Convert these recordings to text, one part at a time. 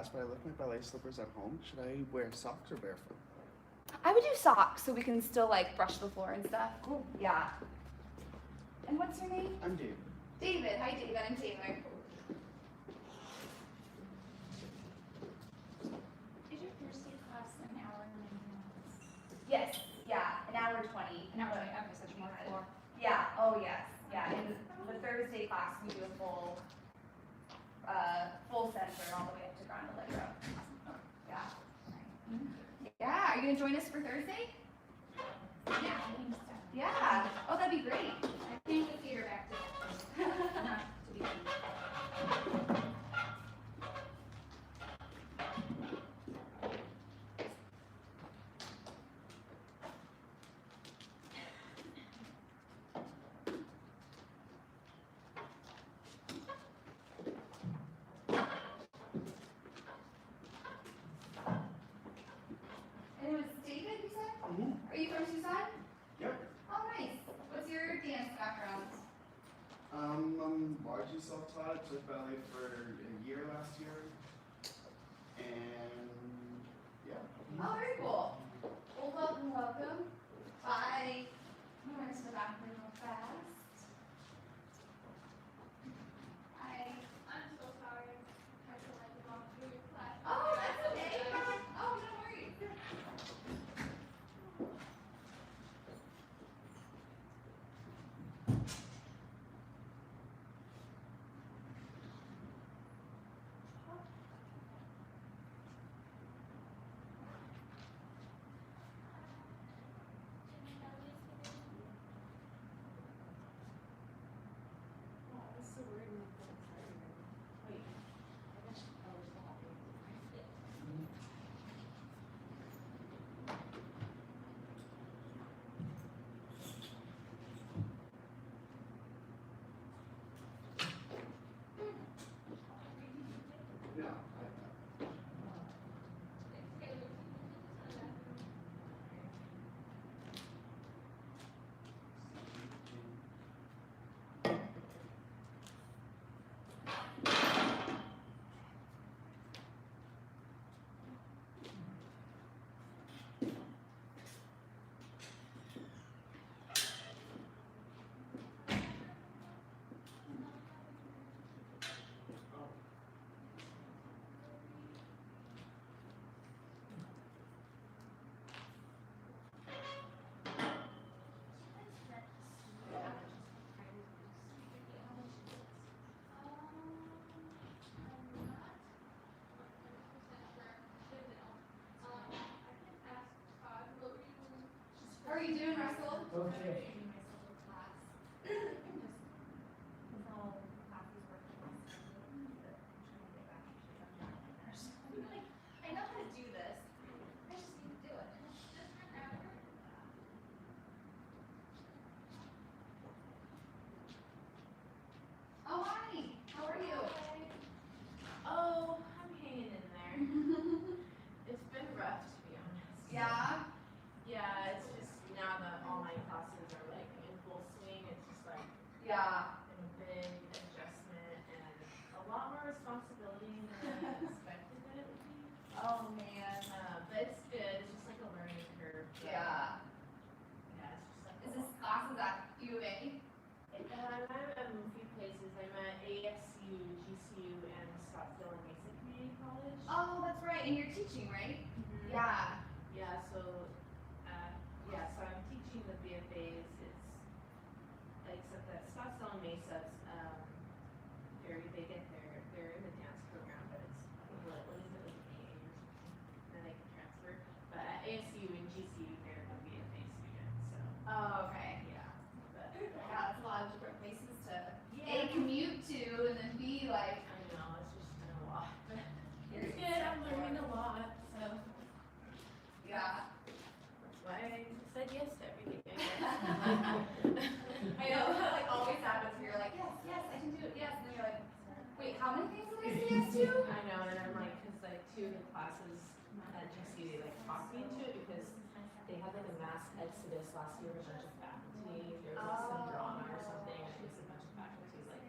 class, but I left my ballet slippers at home. Should I wear socks or barefoot? I would do socks so we can still like brush the floor and stuff. Cool. Yeah. And what's your name? I'm Dave. David. Hi, David. I'm Taylor. Is your Thursday class an hour and 90 minutes? Yes. Yeah. An hour 20. An hour and 20. Okay, such more floor. Yeah. Oh yes. Yeah. In the Thursday class, we do a full center all the way up to Grand Allegro. Yeah. Yeah. Are you gonna join us for Thursday? Yeah, I think so. Yeah. Oh, that'd be great. I think the theater back together. Enough to be done. And it was David, you said? Mm-hmm. Are you from Tucson? Yep. Oh, nice. What's your dance background? I'm largely self-taught. I took ballet for a year last year. And yeah. Oh, very cool. Well, welcome, welcome. Bye. I'm going to the bathroom real fast. Hi. I'm so sorry. I feel like I'm walking through your class. Oh, that's okay. Oh, no worries. No. How are you doing, Russell? Okay. I know how to do this. I just need to do it. Oh, hi. How are you? Oh, I'm hanging in there. It's been rough, to be honest. Yeah? Yeah, it's just now that all my classes are like in full swing, it's just like Yeah. been a big adjustment and a lot more responsibility than I expected that it would be. Oh, man. But it's good. It's just like a learning curve. but Yeah. Yeah, it's just like. Is this classes at U of A? I'm at a few places. I'm at ASU, GCU, and Scottsdale and Mesa Community College. Oh, that's right. And you're teaching, right? Mhm. Yeah. Yeah, so I'm teaching the BFAs. It's except that Scottsdale and Mesa's they're in the dance program, but it's what is it, like AA or something, then they can transfer. But at ASU and GCU they're the BFA students, so Oh, okay. yeah. But Yeah, that's a lot of different places to yeah, A, commute to, and then B, like, I know it's just been a lot. But it's good. I'm learning a lot, so yeah. that's why I said yes to everything. I guess. I know, that like always happens where you're like, yes, yes, I can do it, yes. And then you're like, wait, how many things did I say yes to? I know, and I'm like, cause like two of the classes at GC, they like talked me into it because they had like a mass exodus last year, a bunch of faculty, there was like some drama or something, and it was a bunch of faculty like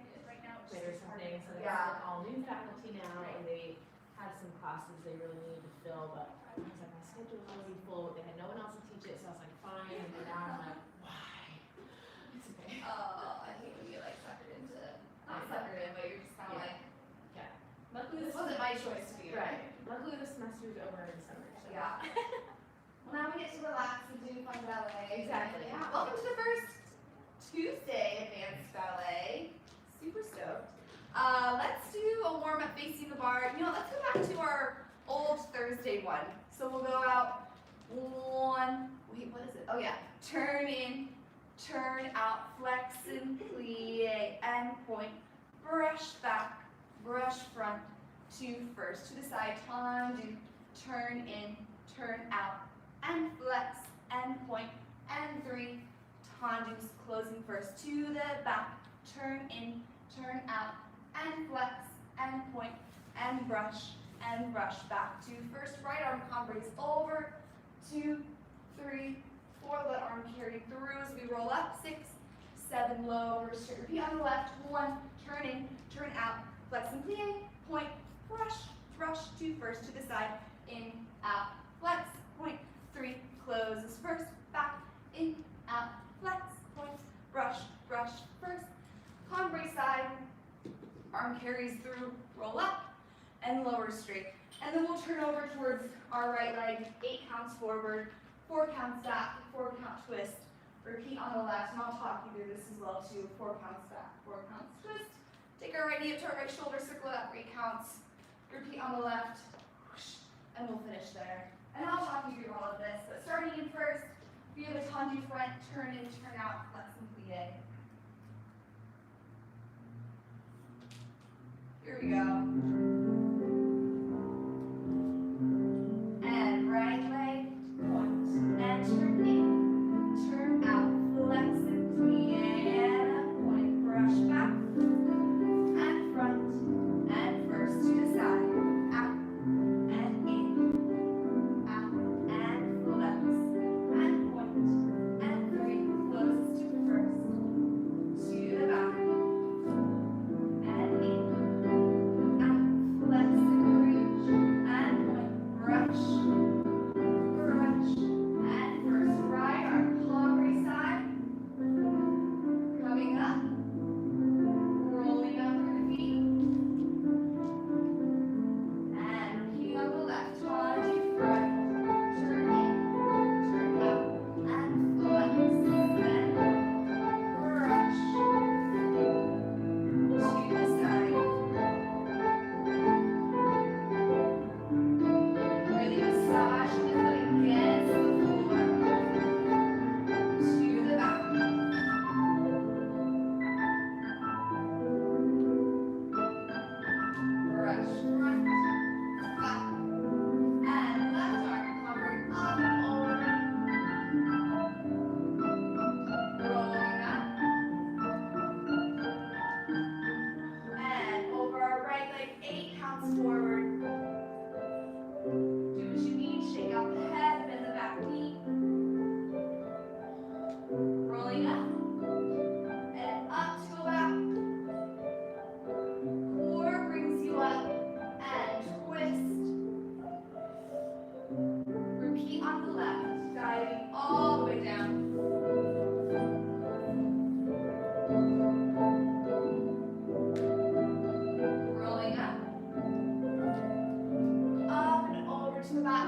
quit or something, so they Yeah. have like all new faculty now, and they had some classes they really needed to fill, but I was like, my schedule was already full. They had no one else to teach it, so I was like, fine. And then now I'm like, why? It's okay. Oh, I hate when you get like suckered into, not suckered in, but you're just kind of like, Yeah. Luckily this wasn't my choice to be in. Right. Luckily the semester's over in summer. So. Yeah. Well, now we get to relax and do fun ballet. Exactly. Yeah. Welcome to the first Tuesday advanced ballet. Super stoked. Let's do a warm up facing the bar. You know, let's go back to our old Thursday one. So we'll go out one. Wait, what is it? Oh yeah. Turn in, turn out, flex and plie, and point. Brush back, brush front, to first, to the side, tendu, turn in, turn out, and flex, and point, and 3, tendus, closing first, to the back, turn in, turn out, and flex, and point, and brush back to first, right arm combres over, 2, 3, 4, let arm carry through as we roll up, 6, 7, lower, straight, repeat on the left, 1, turn in, turn out, flex and plie, point, brush to first, to the side, in, out, flex, point, 3, closes first, back, in, out, flex, point, brush, first, cambray side, arm carries through, roll up, and lower straight. And then we'll turn over towards our right leg, 8 counts forward, 4 counts back, 4 count twist, repeat on the left, and I'll talk you through this as well too, 4 counts back, 4 counts twist, take our right knee up to our right shoulder, circle it up, 8 counts, repeat on the left, whoosh, and we'll finish there. And I'll talk you through all of this, but starting in first, we have a tendu front, turn in, turn out, flex and plie. Here we go. And right leg, point, and turn in, turn out, flex and plie, and point, brush back, and front, and first to the side, out, and in, out, and flex, and point, and 3, closes to first, to the back, and in, out, flex and reach, and point, brush, and first right arm, cambray side, coming up, rolling up through the feet, and repeating on the left, tendu front, turn in, turn out, and flex, and brush, to the side, really massage the foot against the floor, to the back. Brush front, back, and left arm covering up, over, rolling up, and over our right leg, 8 counts forward. Do what you need, shake out the head, bend the back knee, rolling up, and up to go back. Core brings you up and twist. Repeat on the left, diving all the way down. Rolling up and over to the back.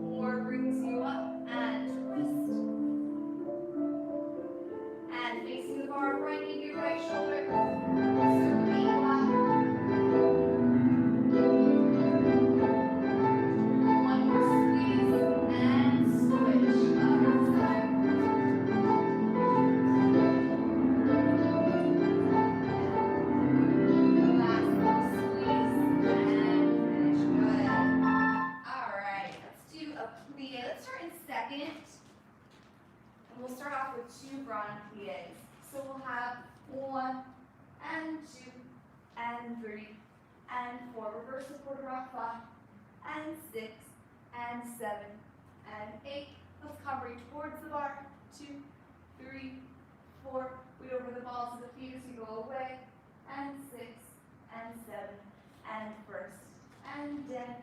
Core brings you up and twist. And facing the bar, right knee to your right shoulder. Circling back. One more squeeze and switch. Other side. Last little squeeze and finish. Good. Alright, let's do a plie. Let's start in second. And we'll start off with 2 grand plies. So we'll have 1 and 2 and 3 and 4. Reverse the quarter rock 5 and 6 and 7 and 8. Let's cambray towards the bar. 2, 3, 4. We over the balls of the feet as we go away. And 6 and 7 and first, and demi,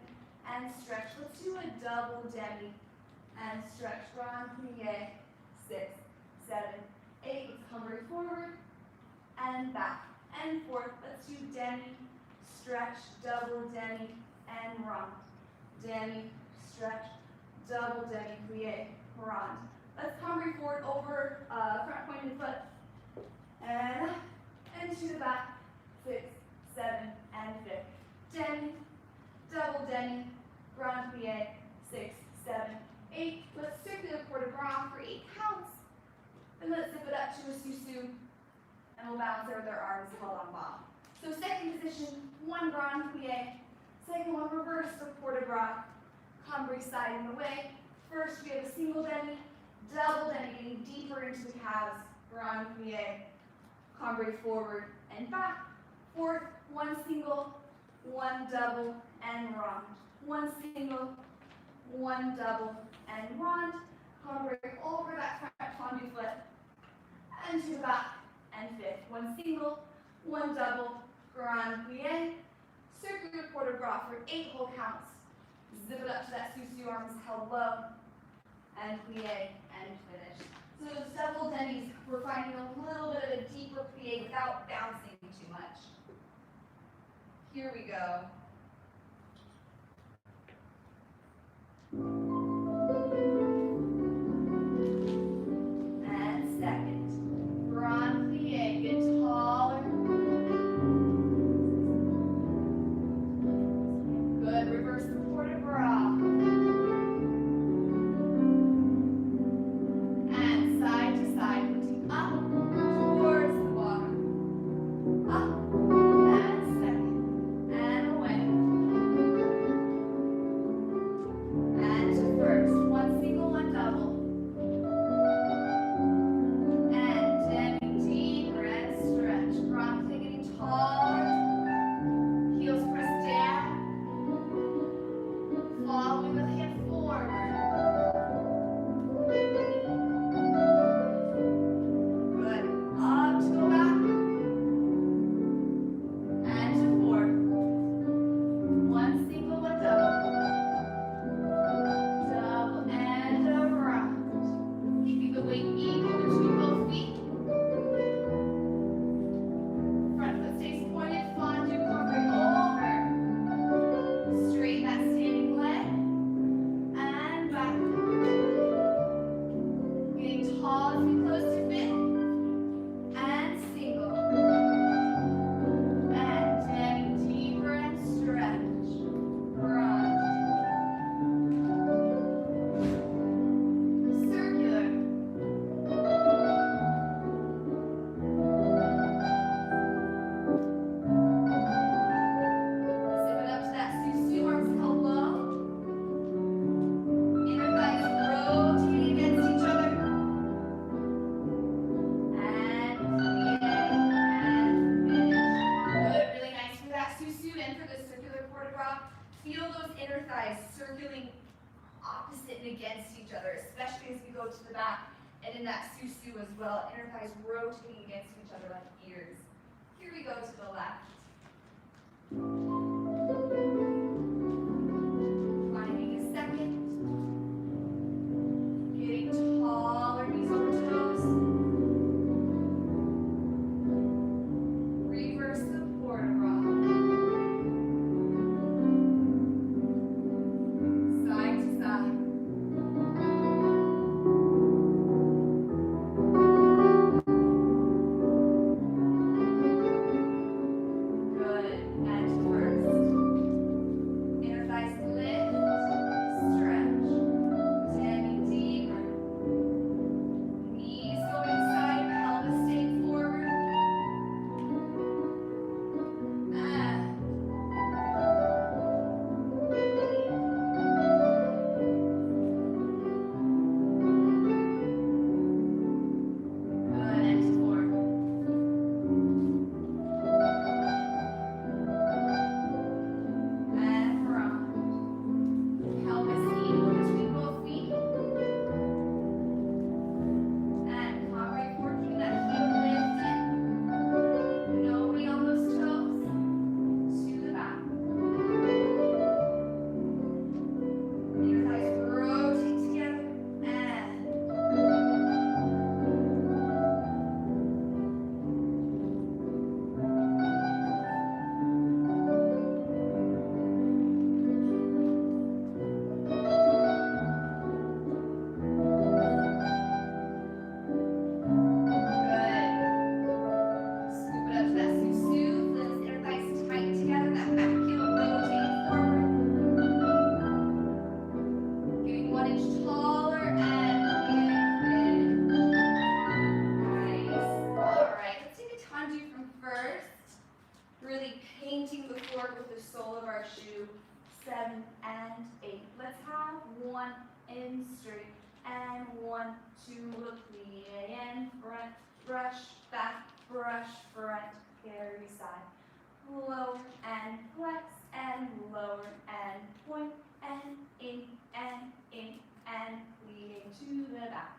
and stretch. Let's do a double demi, and stretch. Grand plie, 6, 7, 8. Let's come right forward, and back, and forth. Let's do demi, stretch, double demi, and rond. Demi, stretch, double demi, plie, rond. Let's come right forward over front pointed foot, and to the back, 6, 7, and 5. Demi, double demi, grand plie, 6, 7, 8. Let's circular port de bras for 8 counts. Then let's zip it up to a sous-sus, and we'll bounce there with our arms held on bottom. So second position, 1 grand plie. Second one, reverse the port de bras. Cambrai side in the way. First, we have a single demi, double demi, getting deeper into the calves. Grand plie, cambrai forward and back. Fourth, 1 single, 1 double, and rond. 1 single, 1 double, and rond. Cambrai over that front fondu foot, and to the back, and fifth. 1 single, 1 double, grand plie. Circular port de bras for 8 whole counts. Zip it up to that sous-sus, arms held low, and plie, and finish. So those double demis, we're finding a little bit of a deeper plie without bouncing too much. Here we go. And second, grand plie, get taller. Good, reverse the port de bras. And side to side, lifting up towards the bottom. Up, and second, and away. And to first, 1 single, 1 double. And demi deeper and stretch. Grand plie getting taller. Heels press down. Following the hip forward. Good. Up to go back. And to forward. 1 single, 1 double. Double and around. Keeping the weight equal between both feet. Front foot stays pointed, fondu, covering over. Straighten that standing leg. And back. Getting tall as we close to fit. And single. And demi deeper and stretch. Run. Circular. Zip it up to that sous-sus, arms held low. Inner thighs rotating against each other. And plie and finish. Good, really nice for that sous-sus and for the circular port de bras. Feel those inner thighs circling opposite and against each other, especially as we go to the back and in that sous-sus as well. Inner thighs rotating against each other like ears. Here we go to the left. Finding a second. Getting taller, knees over toes. Reverse the port de bras. Side to side. Good. And to first. 7, and 8. Let's have 1 in straight, and 1, 2, plie, and front, brush, back, brush, front, carry side. Lower and flex, and lower and point, and in, and plie to the back.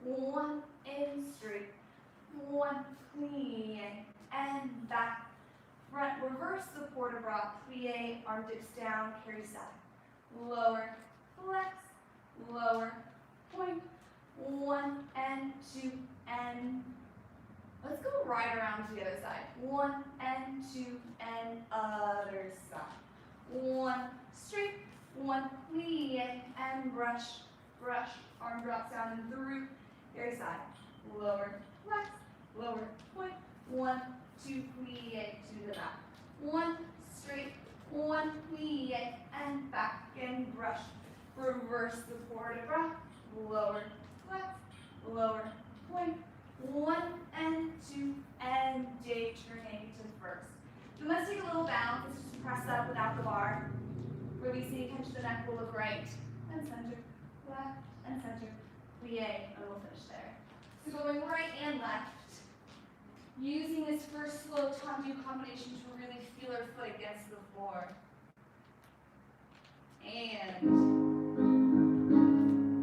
1 in straight, 1 plie, and back, front, reverse the port de bras, plie, arm dips down, carry side. Lower, flex, lower, point, 1 and 2, and let's go right around to the other side. 1 and 2, and other side. 1 straight, 1 plie, and brush, brush, arm drops down and through, carry side. Lower, flex, lower, point, 1, 2, plie to the back. 1 straight, 1 plie, and back, and brush. Reverse the port de bras, lower, flex, lower, point, 1 and 2, and day turning to first. We must take a little bounce. Let's just press up without the bar. Releasing tension to the neck, we'll look right and center, left and center, plie, and we'll finish there. So going right and left. Using this first slow tendu combination to really feel our foot against the floor. And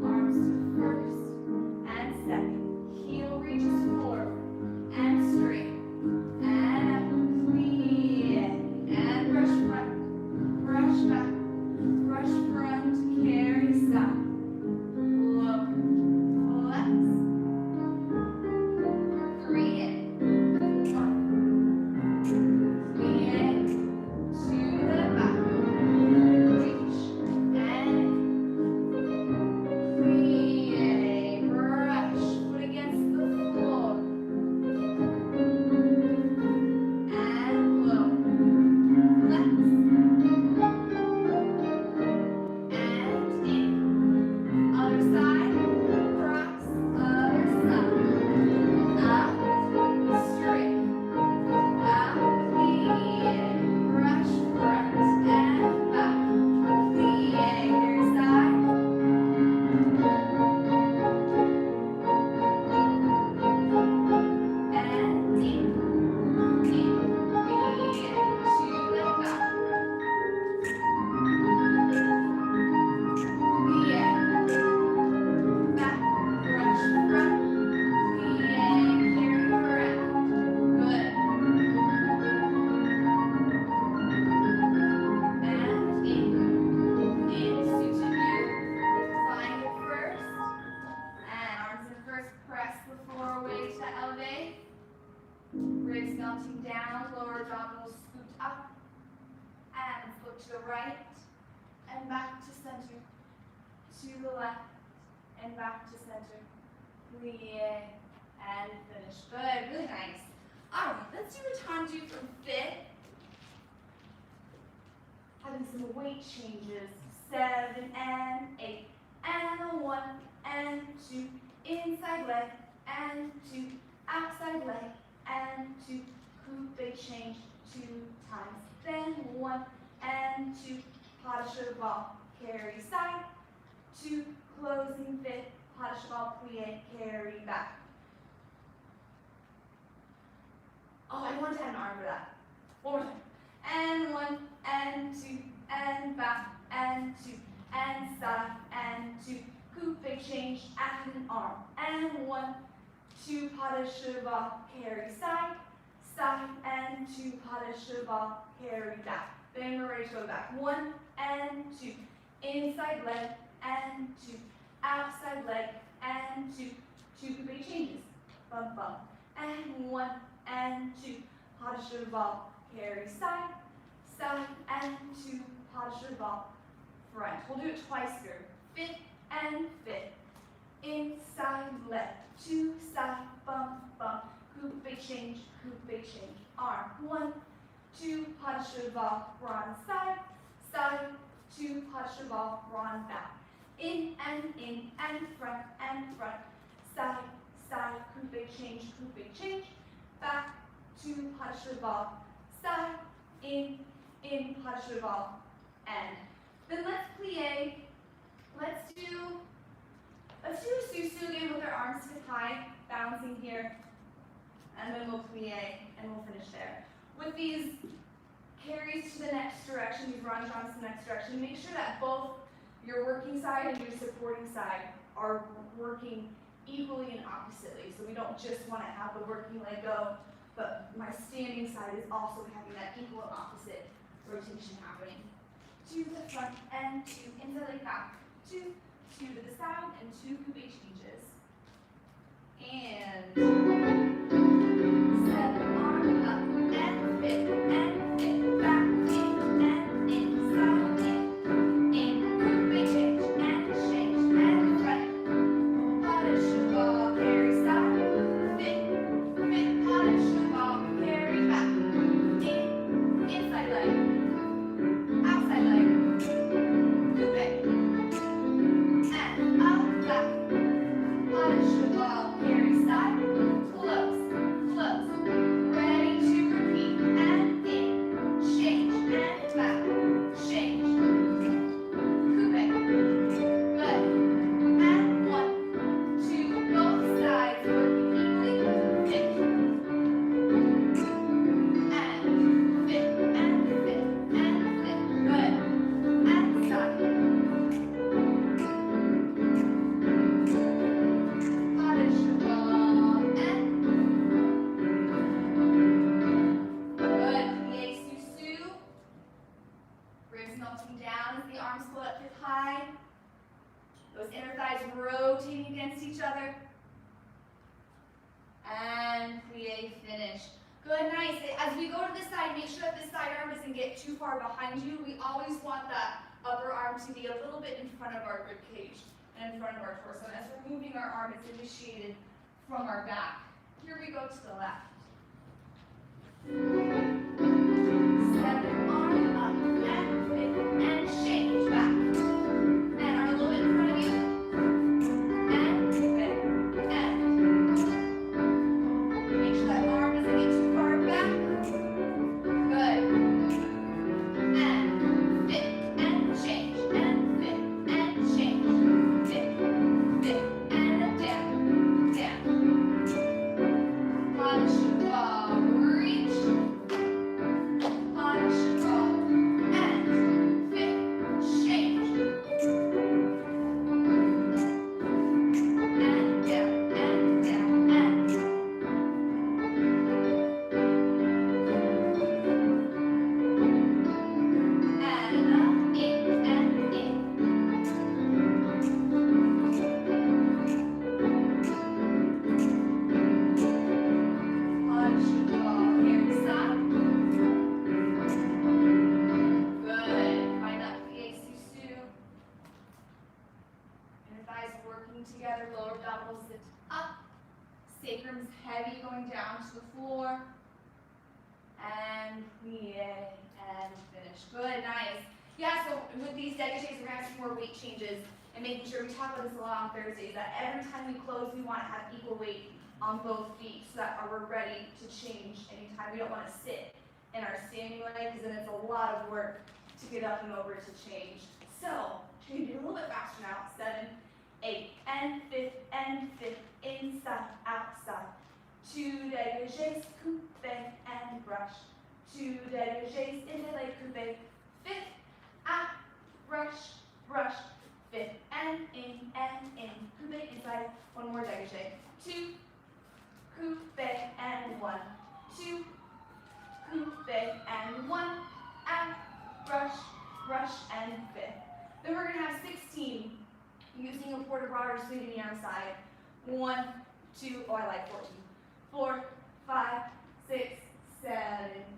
arms to first and second. Heel reaches forward and straight. And up, plie, and brush front, brush back, brush front, carry side. Lower, flex, 3 in, 1, plie, to the back, reach, and plie, brush, foot against the floor, and lower, flex, and in, other side, cross, other side, out, straight, out, plie, brush front and back, plie, carry side, and in, plie, to the back, plie, back, brush front, plie, carry around, good, and in, suited you, find it first, and arms in first, press the floor away to elevate, ribs melting down, lower abdominals scooped up, and flip to the right, and back to center, to the left, and back to center, plie, and finish. Good, really nice. All right, let's do a tendu from fit. Having some weight changes, 7 and 8, and a 1 and 2, inside leg, and 2, outside leg, and 2, coupe change 2 times, then 1 and 2, pas de cheval, carry side, 2, closing fit, pas de cheval, plie, carry back. Oh, I want to add an arm for that. One more time. And 1 and 2, and back, and 2, and side, and 2, coupe change, and an arm, and 1, 2, pas de cheval, carry side, side, and 2, pas de cheval, carry back. Then we're ready to go back. 1 and 2, inside leg, and 2, outside leg, and 2, 2 coupe changes, bump, bump, and 1 and 2, pas de cheval, carry side, side, and 2, pas de cheval, front. We'll do it twice here. Fit and fit. Inside leg, 2 side, bump, bump, coupe change, arm. 1, 2, pas de cheval, run side, side, 2, pas de cheval, run back. In, and front, side, side, coupe change, back, 2, pas de cheval, side, in, pas de cheval, end. Then let's plie. Let's do a susu again with our arms hip high, bouncing here. And then we'll plie and we'll finish there. With these carries to the next direction, these ranjans to the next direction, make sure that both your working side and your supporting side are working equally and oppositely. So we don't just want to have the working leg go, but my standing side is also having that equal and opposite rotation happening. To the front and two, into the back, two to the side, and two coupe changes. And 7, arm up, and fit, back, in, side, in, coupe change, and change, and front. Punish the ball, carry side, fit, punish the ball, carry back, in, inside leg, outside leg, coupe, and out, back, punish the ball, carry side, close, ready to repeat, and in, change, and back, change, coupe, good, and 1, 2, both sides, working equally, fit, and fit, good, and side, punish the ball, and good, plie susu, ribs melting down as the arms pull up hip high, those inner thighs rotating against each other, and plie finish. Good, nice. As we go to this side, make sure that this side arm doesn't get too far behind you. We always want that upper arm to be a little bit in front of our rib cage and in front of our torso. And as we're moving our arm, it's initiated from our back. Here we go to the left. 7, arm up, and fit, and change back. And arm a little bit in front of you. And fit, and. Make sure that arm doesn't get too far back. Good. And fit, and change, and fit, and change. Fit, and down. Punish the ball, reach. Punish the ball, and fit, change. And down, and down, and. And up, in, and in. Punch the ball, carry side. Good. Find that plie susu. Inner thighs working together, lower abdominals sit up. Sacrum's heavy going down to the floor. And plie and finish. Good, nice. Yeah, so with these dégagés, we're gonna have some more weight changes and making sure we talk about this a lot on Thursdays, that every time we close, we wanna have equal weight on both feet so that we're ready to change anytime. We don't wanna sit in our standing leg because then it's a lot of work to get up and over to change. So, try to do it a little bit faster now. 7, 8, and fit, inside, outside. 2 dégagés, coupe, and brush. 2 dégagés, into leg coupe, fit, out, brush, fit, and in, coupe inside. 1 more dégagé. 2, coupe, and 1, 2, coupe, and 1, out, brush, and fit. Then we're gonna have 16 using a port de bras or sweep in the arm side. 1, 2, oh I like 14. 4, 5, 6, 7,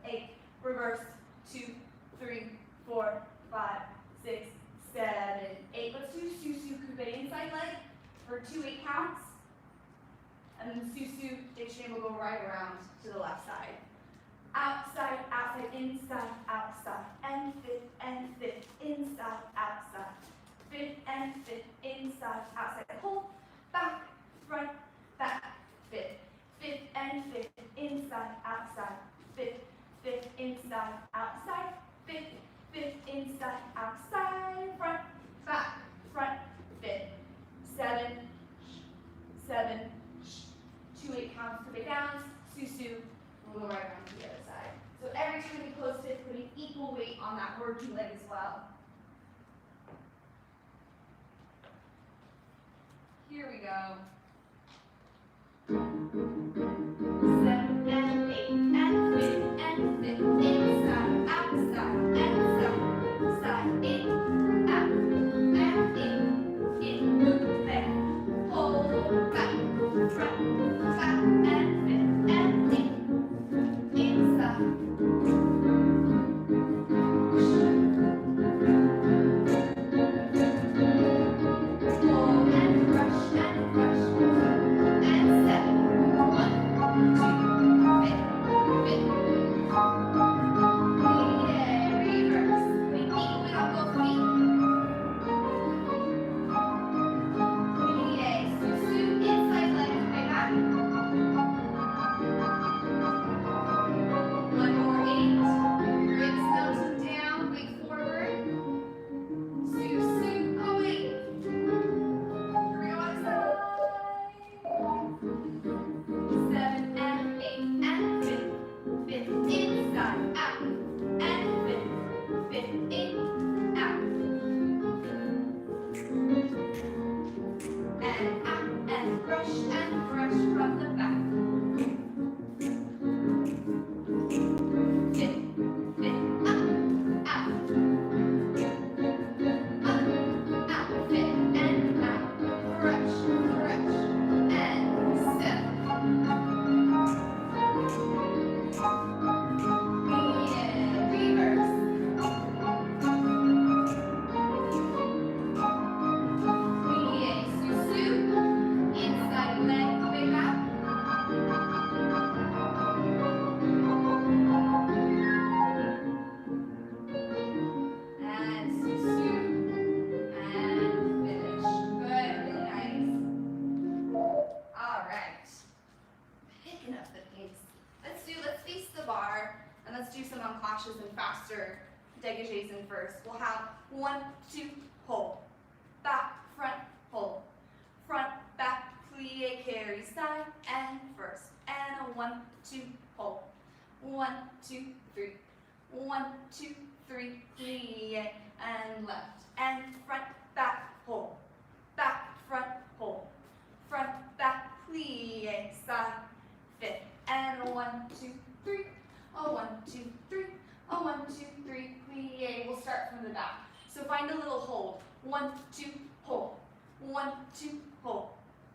8. Reverse. 2, 3, 4, 5, 6, 7, 8. Let's do susu coupe inside leg for 2 8 counts. And then susu dictionary will go right around to the left side. Outside, inside, outside. And fit, inside, outside. Fit, inside, outside. Pull, back, front, back, fit. Fit, inside, outside. Fit, inside, outside. Fit, fit, inside, outside, front, back, front, fit. 7, 7, 2, 8 counts, coupe downs, susu, we'll go right around to the other side. So every time we close fifth, putting equal weight on that working leg as well. Here we go. 7 and 8 and fit, inside, outside, and side, side, in, out, and in, move back, hold back, front, back, and fit, and inside. Pull and brush and brush, and 7, 1, 2, fit, yeah, reverse, we equal it on both feet. Yeah, susu, inside leg, way back. 1 more 8, ribs melting down, weight forward. Susu, away. Here we go on side. 7 and 8 and fit, inside, out, and fit, in, out, and brush from the back. Fit, out, fit, and out, brush, and 7. Yeah, reverse. Yeah, susu, inside leg, way back. And susu, and finish. Good, really nice. All right. Picking up the pace. Let's face the bar, and let's do some unclashes and faster dégagés in first. We'll have 1, 2, hold, back, front, hold, front, back, plie, carry, side, and first, and a 1, 2, hold, 1, 2, 3, 1, 2, 3, plie, and left, and front, back, hold, back, front, hold, front, back, plie, side, fit, and a 1, 2, 3, a 1, 2, 3, a 1, 2, 3, plie. We'll start from the back. So find a little hold. 1, 2, hold. 1, 2, hold.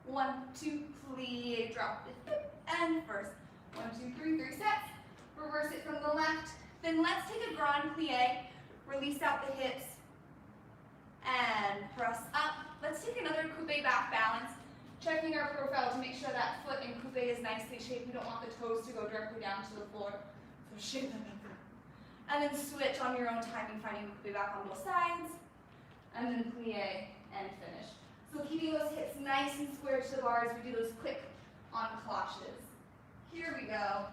1, 2, plie, drop it, and first. 1, 2, 3, 3 sets. Reverse it from the left. Then let's take a grand plie, release out the hips, and press up. Let's take another coupe back balance. Checking our profile to make sure that foot in coupe is nicely shaped. We don't want the toes to go directly down to the floor. So shape them up. And then switch on your own timing, finding coupe back on both sides. And then plie and finish. So keeping those hips nice and square to the bar as we do those quick encloches. Here we go.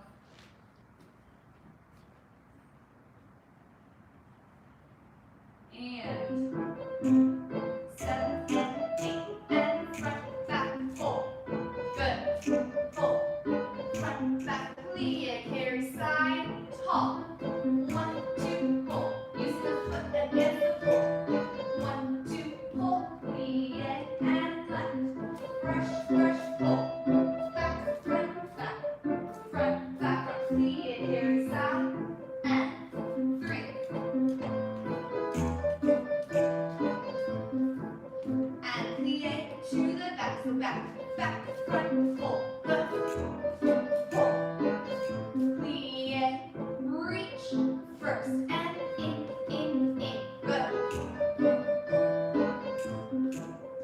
And 7 and 8 and front, back, hold. Good. Hold. Front, back, plie, carry, side, tall. 1, 2, hold. Use the foot against the floor. 1, 2, hold, plie, and left. Brush, hold. Back, front, plie, carry, side, and 3. And plie to the back, so back, front, hold, good, hold, plie, reach, first, and in, good,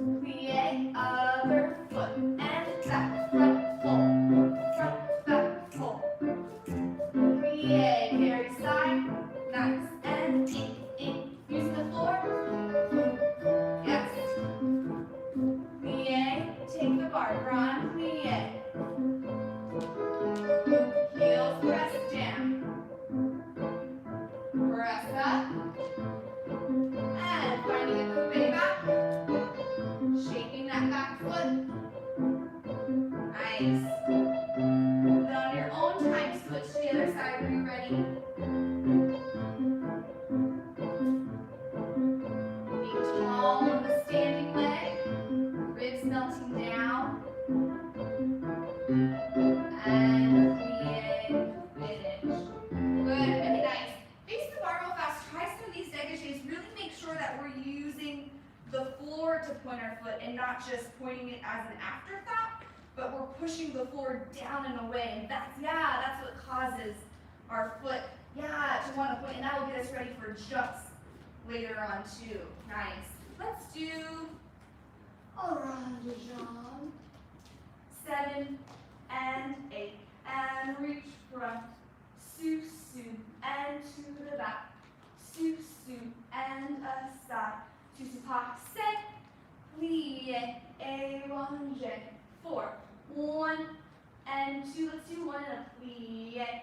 plie, other foot, and back, back, hold, plie, carry side, nice, and in, use the floor, yes, plie, take the bar. Tall on the standing leg. Ribs melting down. And plie, finish. Good, okay, nice. Face the bar real fast. Try some of these dégagés. Really make sure that we're using the floor to point our foot and not just pointing it as an afterthought, but we're pushing the floor down and away. And that's what causes our foot, to want to point, and that will get us ready for jumps later on too. Nice. Let's do a round de jambe. 7 and 8. And reach front. Sous, and to the back. Sous, and aside. Sous, passe, plie, allonge. 4. 1 and 2. Let's do 1 and a plie.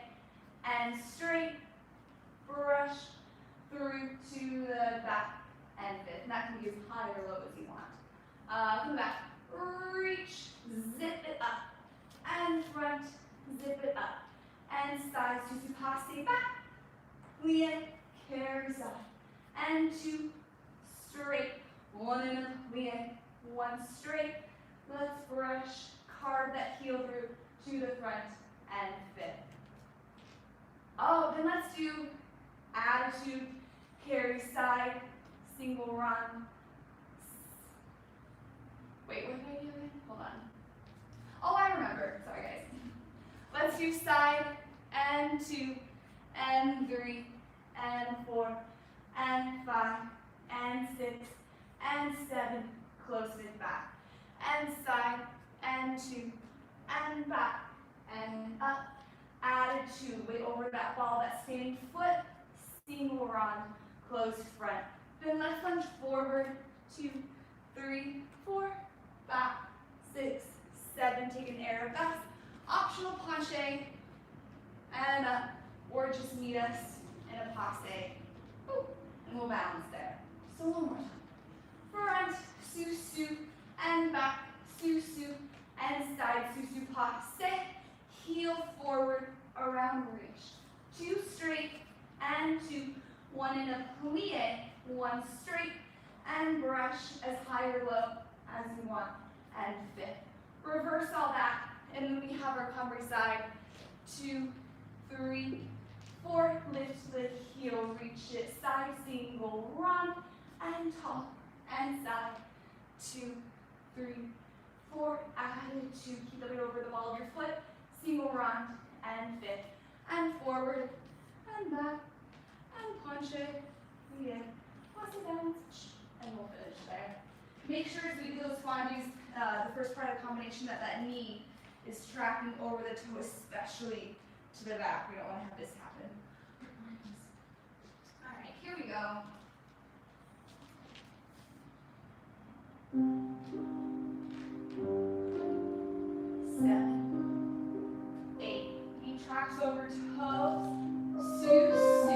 And straight. Brush through to the back. And 5th. And that can be as high or low as you want. Come back. Reach. Zip it up. And front. Zip it up. And side. Sous, passe, back. Plie. Carry side. And 2. Straight. 1 and a plie. 1 straight. Let's brush. Carve that heel through to the front. And 5th. Oh, then let's do attitude, carry side, single run. Wait, what did I do again? Hold on. Oh, I remember. Sorry, guys. Let's do side, and 2, and 3, and 4, and 5, and 6, and 7. Close it back. And side, and 2, and back, and up. Attitude, weight over that ball, that standing foot, single run, closed front. Then let's lunge forward, 2, 3, 4, back, 6, 7, take an arabesque, optional planche, and up, or just meet us in a passe, and we'll balance there. So one more time. Front, sous, and back, sous, and side, sous, passe, heel forward, around reach. 2 straight, and 2. 1 in a plie, 1 straight, and brush as high or low as you want, and 5th. Reverse all that, and then we have our recovery side. 2, 3, 4, lift the heel, reach it, side, single, run, and top, and side. 2, 3, 4, attitude, keep the weight over the ball of your foot, single run, and 5th, and forward, and back, and punch it, plie, pass it down, and we'll finish there. Make sure as we do those squandies, the first part of the combination, that knee is tracking over the toe, especially to the back. We don't want to have this happen. All right, here we go. Tracks over toes, sous,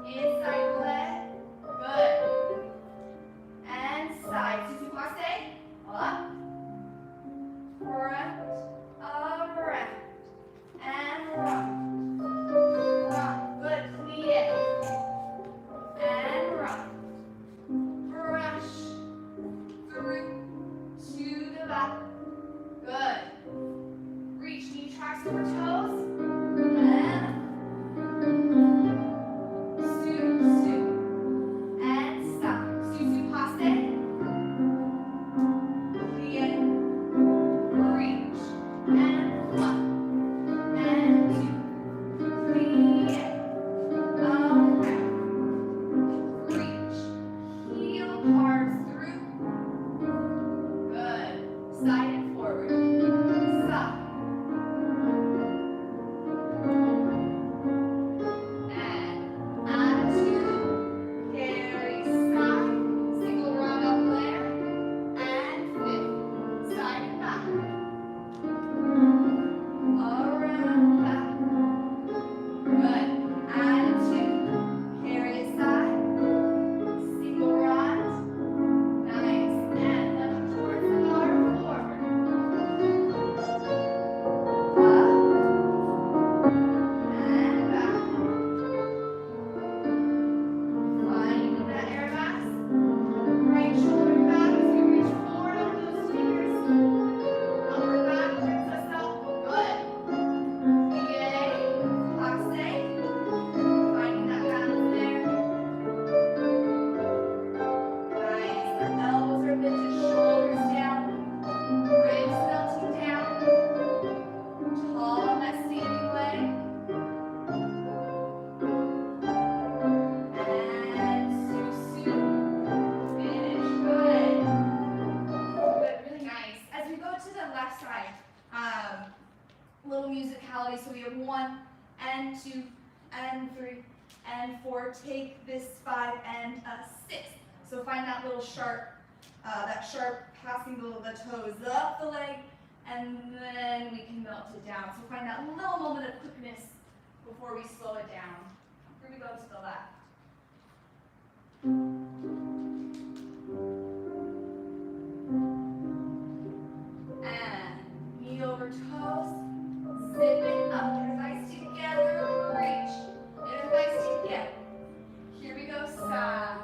inside leg, good, and side, sous, passe, up, front, around, and run, good, plie, and we have 1 and 2 and 3 and 4. Take this 5 and a 6. So find that little sharp, passing the toes up the leg, and then we can melt it down. So find that little moment of quickness before we slow it down. Here we go to the left. And knee over toes, zip it up, inner thighs together, reach, inner thighs together. Here we go, side,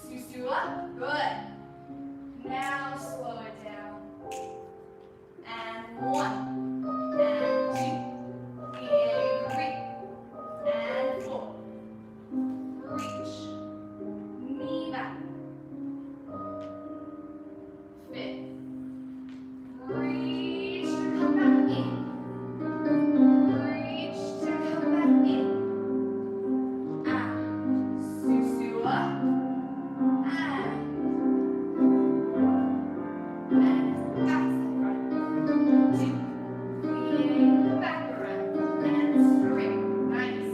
susu up, good. Now slow it down. And 1, and 2, and 3, and 4. Reach, knee back. 5th. Reach to come back in. Reach to come back in. And susu up. And back side front. 2. Leaning back around. And straight. Nice.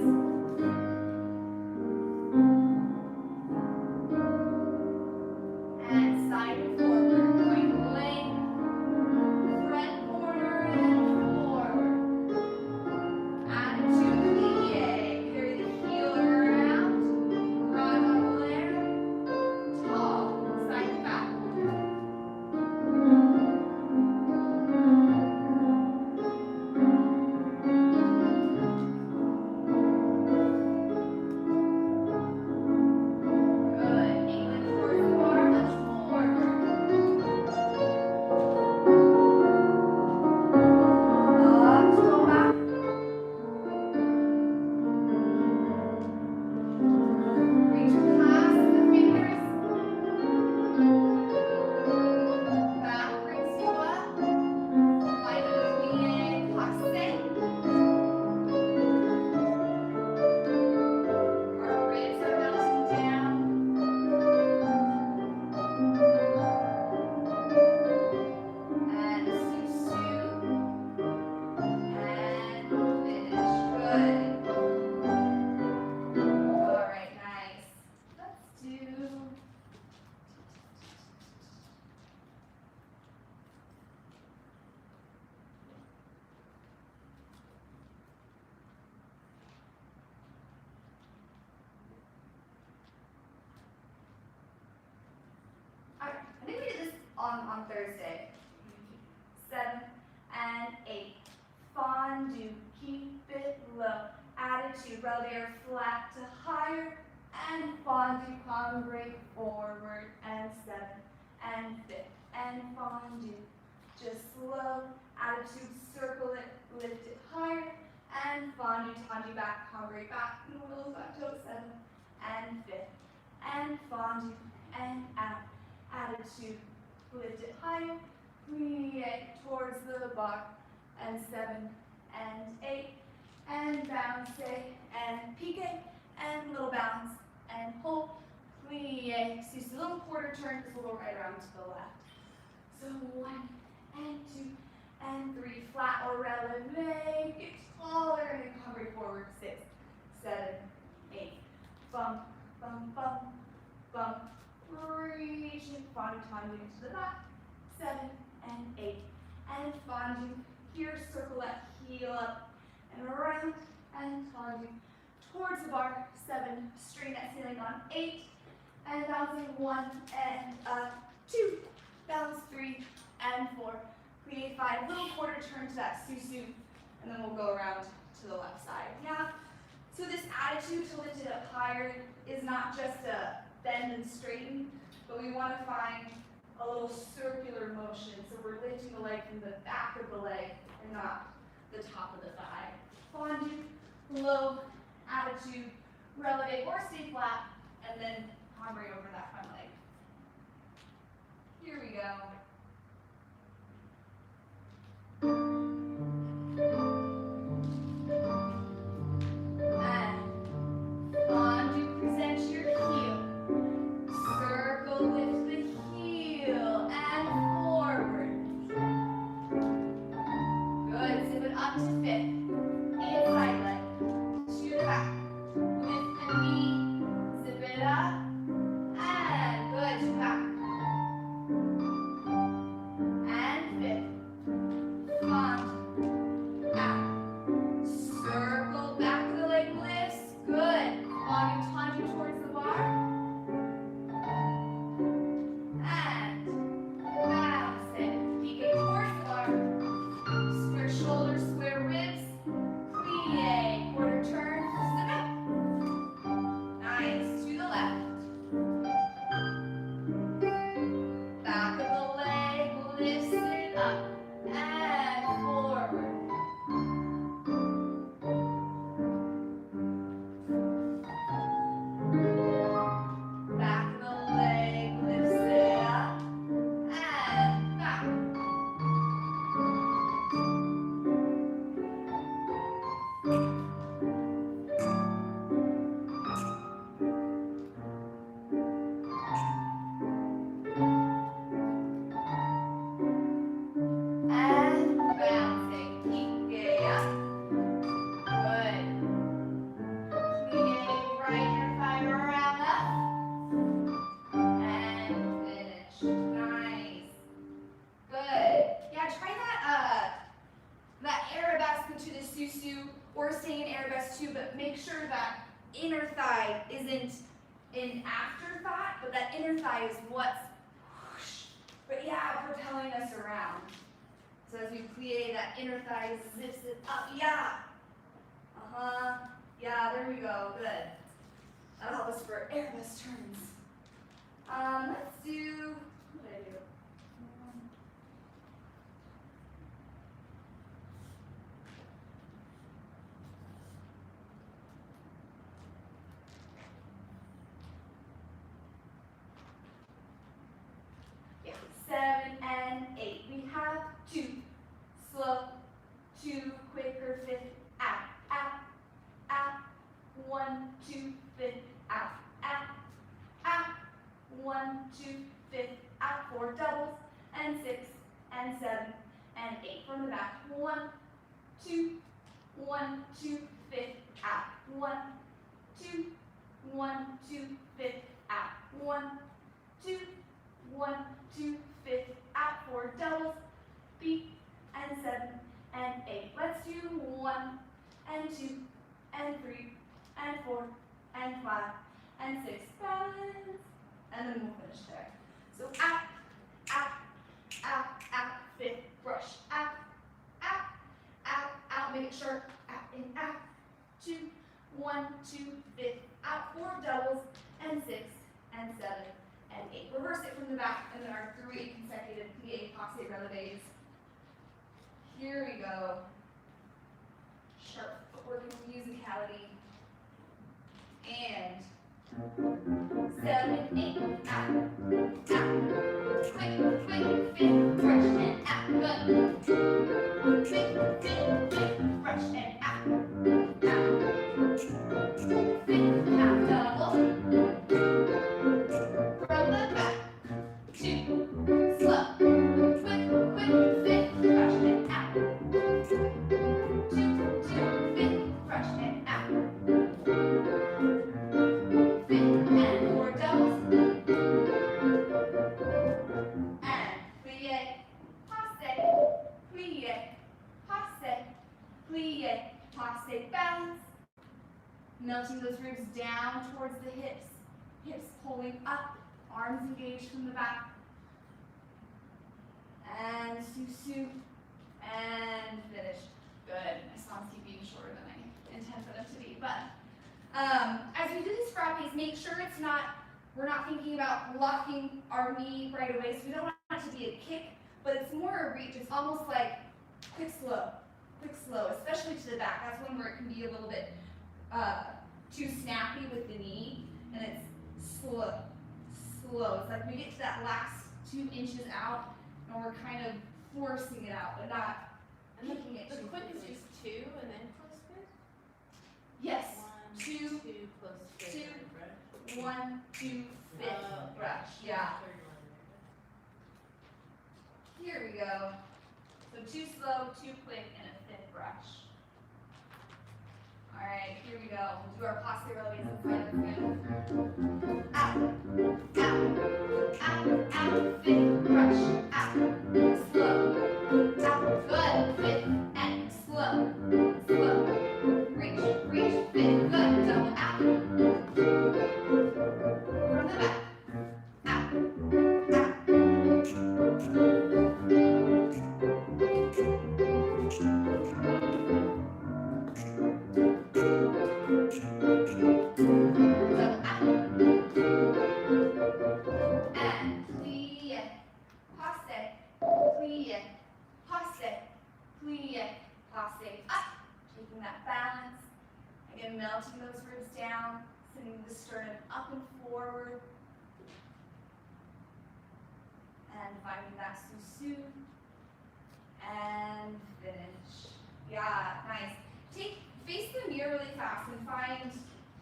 And side and forward. Point length. Front corner and forward. Attitude plie. Carry the heel around. Run over there. Tall. Side and back. Good. England towards the bar. Much forward. Up to go back. Reach past the fingers. Back brings you up. Find a plie passe. Our ribs are melting down. And susu. And finish. Good. All right, nice. Let's do. All right, I think we did this on Thursday. 7 and 8. Fondue, keep it low. Attitude, releve flat to higher. And fondue, palm break forward. And 7 and 5th. And fondue, just slow. Attitude, circle it, lift it higher. And fondue, tandu back, palm break back. Little back toe, 7 and 5th. And fondue, and out. Attitude, lift it higher. Plie towards the bar. And 7 and 8. And bounce, and pique, and little bounce, and hold, plie. So just a little quarter turn, just a little right around to the left. So 1 and 2 and 3, flat or releve, get taller, and then come right forward. 6, 7, 8. Bump, bump, bump, bump. Reach and fondue, tandu into the back. 7 and 8. And fondue, here circle that heel up and around, and tandu towards the bar. 7, straighten that ceiling on 8, and bouncing 1 and 2, bounce 3 and 4, plie 5, little quarter turn to that susu, and then we'll go around to the left side. Yeah. So this attitude to lift it up higher is not just a bend and straighten, but we want to find a little circular motion. So we're lifting the leg from the back of the leg and not the top of the thigh. Fondue, low, attitude, releve or stay flat, and then hombre over that front leg. Here we go. And fondue, present your heel. Circle, lift the heel, and forward. Good, zip it up to 5th. rest too, but make sure that inner thigh isn't an afterthought, but that inner thigh is what's whoosh, but yeah, propelling us around. So as we plie, that inner thigh zips it up, yeah. Yeah, there we go, good. That'll help us for Airbus turns. Let's do, what did I do? Yeah, 7 and 8. We have 2, slow, 2, quicker, 5th, out, out, out, 1, 2, 5th, out, out, out, 1, 2, 5th, out, 4 doubles, and 6, and 7, and 8 from the back, 1, 2, 1, 2, 5th, out, 1, 2, 1, 2, 5th, out, 1, 2, 1, 2, 5th, out, 4 doubles, beat, and 7, and 8. Let's do 1, and 2, and 3, and 4, and 5, and 6, balance, and then we'll finish there. So out, out, out, out, 5th, brush, out, out, out, out, make it short, out, and out, 2, 1, 2, 5th, out, 4 doubles, and 6, and 7, and 8. Reverse it from the back, and then our 3 consecutive plie passe relevés. Here we go. Sharp footwork and musicality. And 7, 8, out, out. Quick, quick, 5th, brush, and out. Good. Quick, quick, 5th, brush, and out. Out. 5th, out, double. From the back. 2, slow. Quick, quick, 5th, brush, and out. 2, 5th, brush, and out. 5th, and 4 doubles. And plie, passe, plie, passe, plie, passe, balance. Melting those ribs down towards the hips. Hips pulling up, arms engaged from the back. And sous, and finish. Good. My songs keep being shorter than I intend for them to be. But as we do these frappes, make sure it's not, we're not thinking about locking our knee right away. So we don't want it to be a kick, but it's more a reach. It's almost like quick, slow, especially to the back. That's one where it can be a little bit too snappy with the knee, and it's slow. It's like we get to that last 2 inches out, and we're kind of forcing it out, but not making it The too quick is quickly. just 2 and then close fit? Yes. 1, 2, 2, close fit, 2, and brush. 1, 2, 5th, Oh, brush. Yeah. Third one. Here we go. So 2 slow, 2 quick, and a 5th brush. All right, here we go. We'll do our passe relevés inside the field. Out, out, 5th brush. Out, slow, out, good, 5th, and slow, reach, 5th, good, double out. From the back, out, and plie, passe, plie, passe, plie, passe, up, taking that balance, again melting those ribs down, sending the sternum up and forward, and finding that sous, and finish. Yeah, nice. Face the mirror really fast and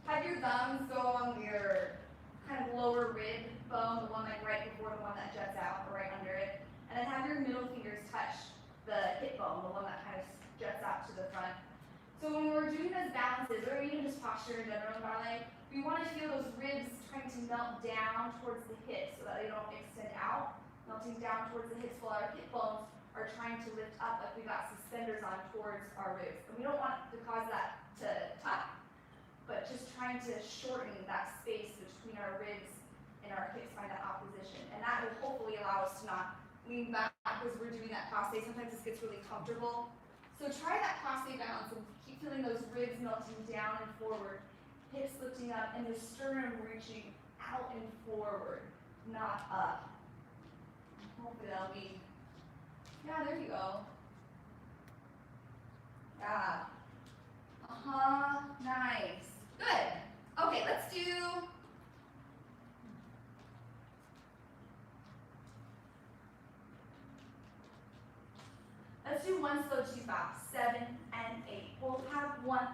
have your thumbs go on your kind of lower rib bone, the one like right before the one that juts out or right under it. And then have your middle fingers touch the hip bone, the one that kind of juts out to the front. So when we're doing those balances, or even just posture in general in ballet, we want to feel those ribs trying to melt down towards the hips so that they don't extend out, melting down towards the hips while our hip bones are trying to lift up like we got suspenders on towards our ribs. And we don't want to cause that to tuck, but just trying to shorten that space between our ribs and our hips, find that opposition. And that will hopefully allow us to not lean back as we're doing that crossface. Sometimes this gets really comfortable. So try that crossface balance and keep feeling those ribs melting down and forward, hips lifting up, and the sternum reaching out and forward, not up. Hopefully that'll be, yeah, there you go. Yeah. Nice. Good. Okay, let's do one slow, two fast. 7 and 8. We'll have 1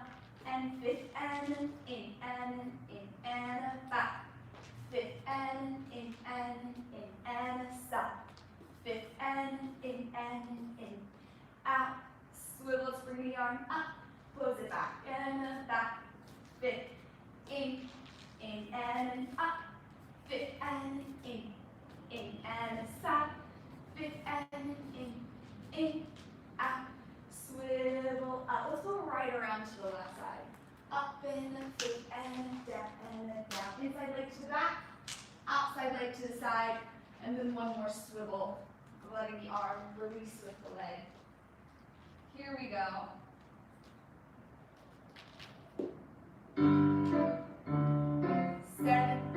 and 5th and in and back. 5th and in and stop. 5th and in out. Swivel to bring the arm up. Close it back and back. 5th in and up. 5th and in and stop. 5th and in, out, swivel up. Let's go right around to the left side. Up and 5th and down. Inside leg to the back, outside leg to the side, and then one more swivel, letting the arm release with the leg. Here we go. 7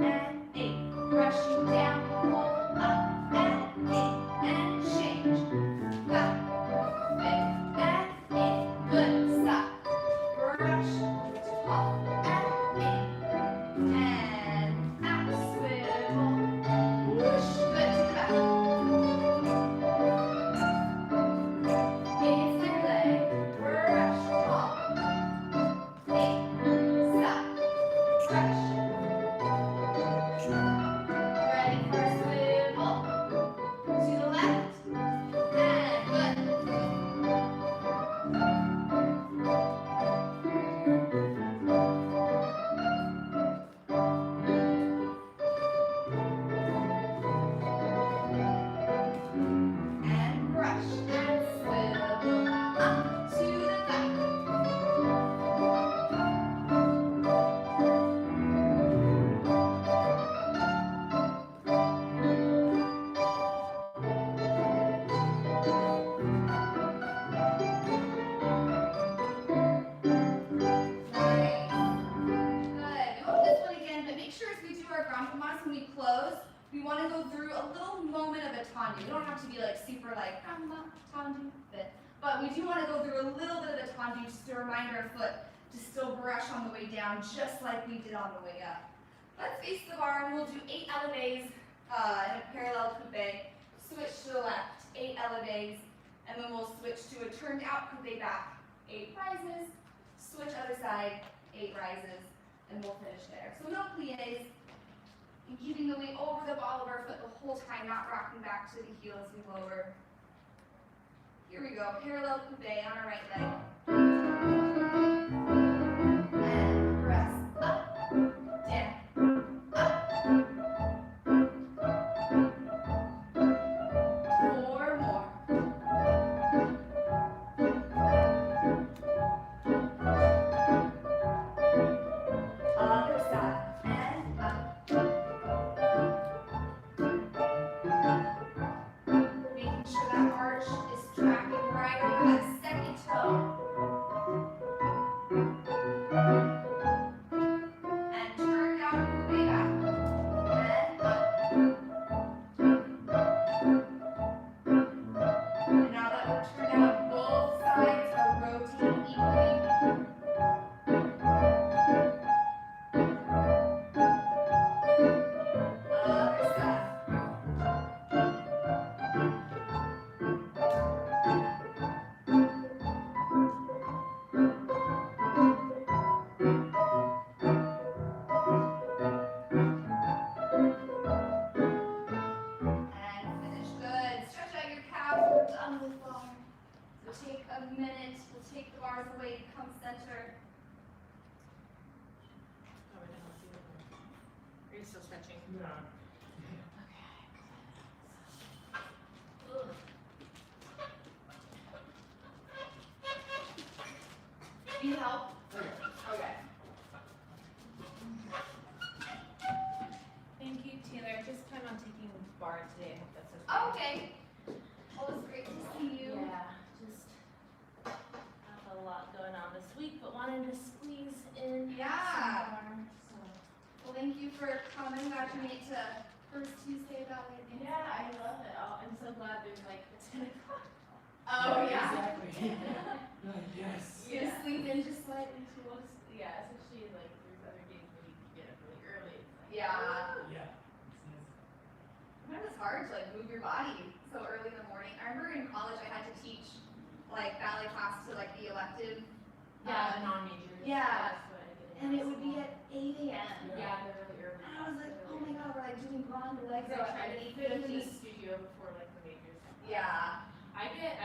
and 8, rushing down, pull up and in and change. Back, 5th and in, good, stop. Rush, up and in, and out, swivel, push, good, to the back. Inside leg, rush, up, 8, stop, rush. Ready for a swivel, to the left, and good. And brush and swivel up to the back. Nice. Good. We won't do this one again, but make sure as we do our ground commands when we close, we want to go through a little moment of a tendu. We don't have to be like super like tendu fit, but we do want to go through a little bit of a tendu just to remind our foot to still brush on the way down, just like we did on the way up. Let's face the bar and we'll do 8 elevates in a parallel coupe. Switch to the left, 8 elevates, and then we'll switch to a turned out coupe back. 8 rises, switch other side, 8 rises, and we'll finish there. So no plies, and keeping the weight over the ball of our foot the whole time, not rocking back to the heel as we lower. Here we go, parallel coupe on our right leg. And press up, down, up. 4 more. Other side, and up. Making sure that arch is tracking right over that second toe. And turn down coupe back. And up. And now that we're turned out, both sides are rotating equally. Other side. And finish. Good. Stretch out your calves. We're done with bar. So take a minute. We'll take the bars away. Come center. Oh, we're done. Let's see what we're- Are you still stretching? Yeah. Ugh. Need help? Okay. bar today. I hope that's okay. Oh, okay. Always great to see you. Yeah, just have a lot going on this week, but wanted to squeeze in Yeah. some more. So Well, thank you for coming. Glad you made it to first Tuesday of Ballet. yeah, I love it. I'm so glad there's like it's 10 o'clock. Oh, yeah. Exactly. Yes. You just sleep in just slightly too. Yeah, especially like there's other days where you can get up really early. It's like, Yeah. Yeah. Sometimes it's hard to like move your body so early in the morning. I remember in college I had to teach like ballet class to like the elective. yeah, the non-majors. Yeah. That's what I did. And it would be at 8 a.m. Yeah, they're really early. And I was like, oh my god, we're like doing grand legs So I at try to fit in the 8:50. studio before like the majors. Yeah. I get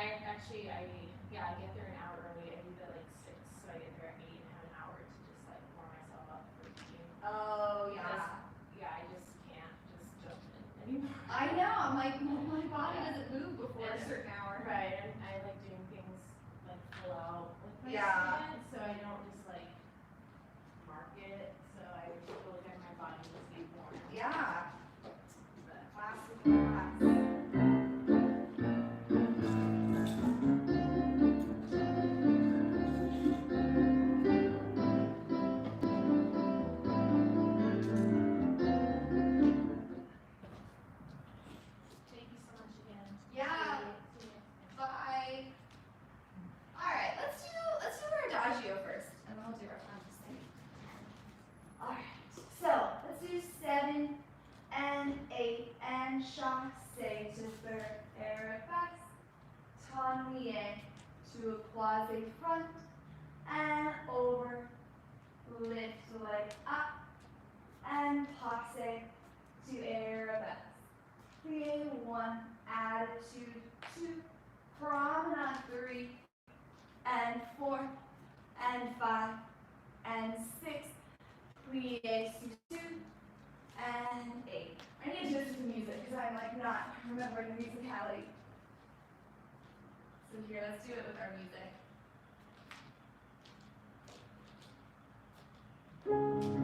there an hour early. I leave at like 6, so I get there at 8 and have an hour to just like warm myself up for the team. Oh yeah. Yeah, I just can't just jump in anymore. I know. I'm like, my body doesn't move before a certain hour. Right, and I like doing things like full out with my Yeah. students, so I don't just like mark it. So I feel like my body just needs more. Yeah. But Class is class. thank you so much again. Yeah. See you. Bye. All right. Let's do our adagio first, and then we'll do our final thing. All right. So let's do 7 and 8 and chassé to third aerobax, tournier to a croisé front and over, lift leg up and passe to aerobax. Plie 1, attitude 2, promenade 3 and 4 and 5 and 6, plie sous 2 and 8. I need to listen to music because I'm like not remembering the musicality. So here, let's do it with our music.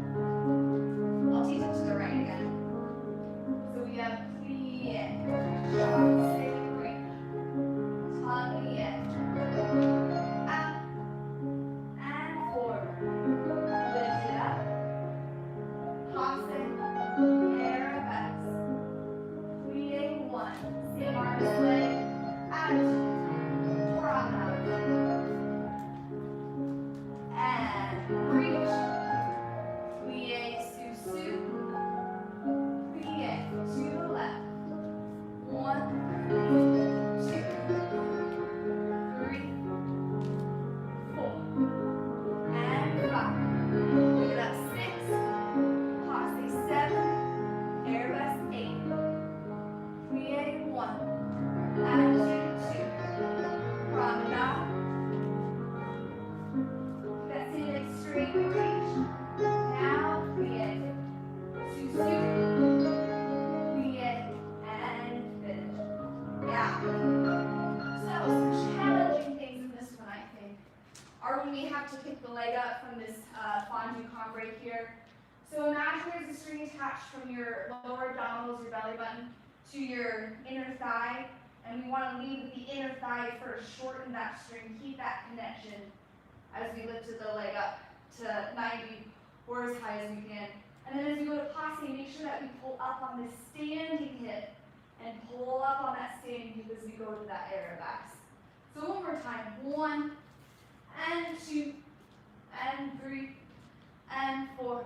I'll teach it to the right again. So we have plie, chassé, tournier, up and forward, lift it up, passe, aerobax, plie 1, same arm leg, attitude, promenade, and reach, plie sous, plie to the left, 1, 2, 3, 4, and 5. Pick it up 6, passe 7, airbus 8, plie 1, attitude 2, promenade. That's an extreme reach. Now plie, sous, plie, and finish. Yeah. So some challenging things in this one, I think, are when we have to pick the leg up from this fondue combre here. So imagine there's a string attached from your lower abdominals, your belly button, to your inner thigh, and we want to lead with the inner thigh first. Shorten that string, keep that connection as we lift the leg up to 90 or as high as we can. And then as we go to passe, make sure that we pull up on this standing hip and pull up on that standing hip as we go to that aerobax. So one more time. 1 and 2 and 3 and 4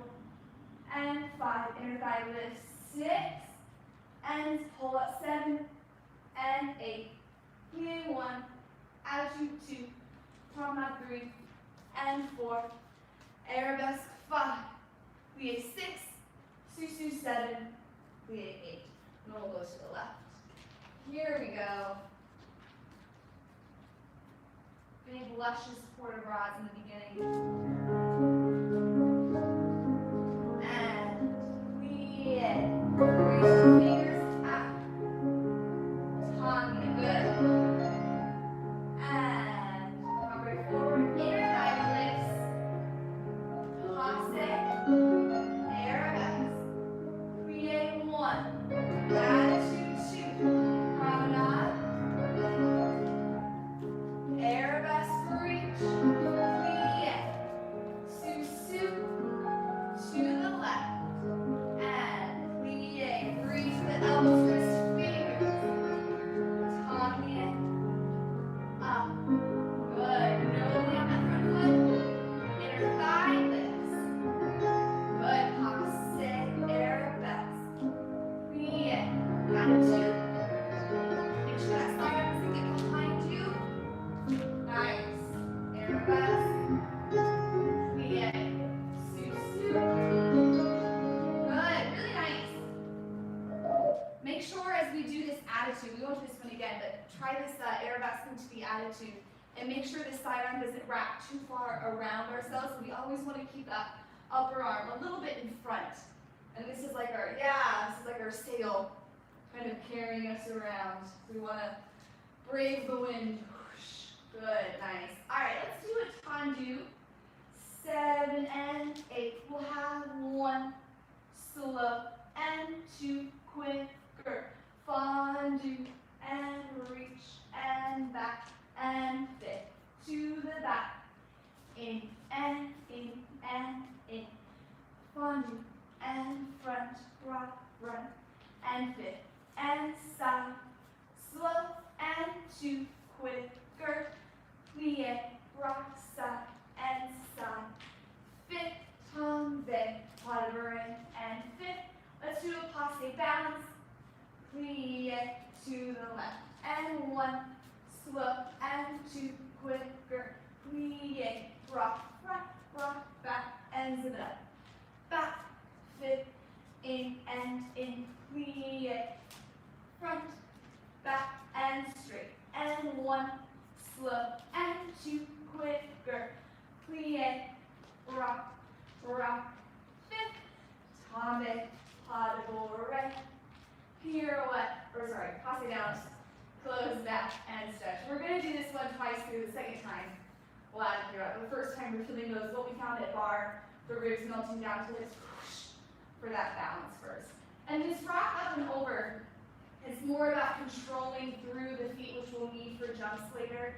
and 5. Inner thigh lift 6 and pull up 7 and 8. Plie 1, attitude 2, promenade 3 and 4. Arabesque 5. Plie 6, sous 7, plie 8. And we'll go to the left. Here we go. Big luscious port de bras in the beginning. And plie. Raise your fingers up. Tongue good. And come right forward. Inner thigh lifts. Passe. Arabesque. Plie 1. Attitude. do this attitude. We won't do this one again, but try this arabesque into the attitude. And make sure the side arm doesn't wrap too far around ourselves. We always want to keep that upper arm a little bit in front. And this is like our, this is like our sail kind of carrying us around. We want to brave the wind. Good, nice. All right, let's do a tendu. 7 and 8. We'll have 1 slow and 2 quicker. Fondue and reach and back and fit to the back. In and in and in. Fondue and front, rock, front and fit and side. Slow and 2 quicker. Plie, rock, side and side. Fit, tombe, pas de bourrin and fit. Let's do a passe balance. Plie to the left and 1 slow and 2 quicker. Plie, rock, front, rock, back and zip it up. Back, fit, in and in. Plie, front, back and straight. And 1 slow and 2 quicker. Plie, rock, rock, fit, tombe, pas de bourrin, pirouette, passe down, close back and stretch. We're going to do this one twice through. The second time we'll add a pirouette. The first time we're feeling those, what we found at bar, the ribs melting down to hips, for that balance first. And this rock up and over is more about controlling through the feet, which we'll need for jumps later.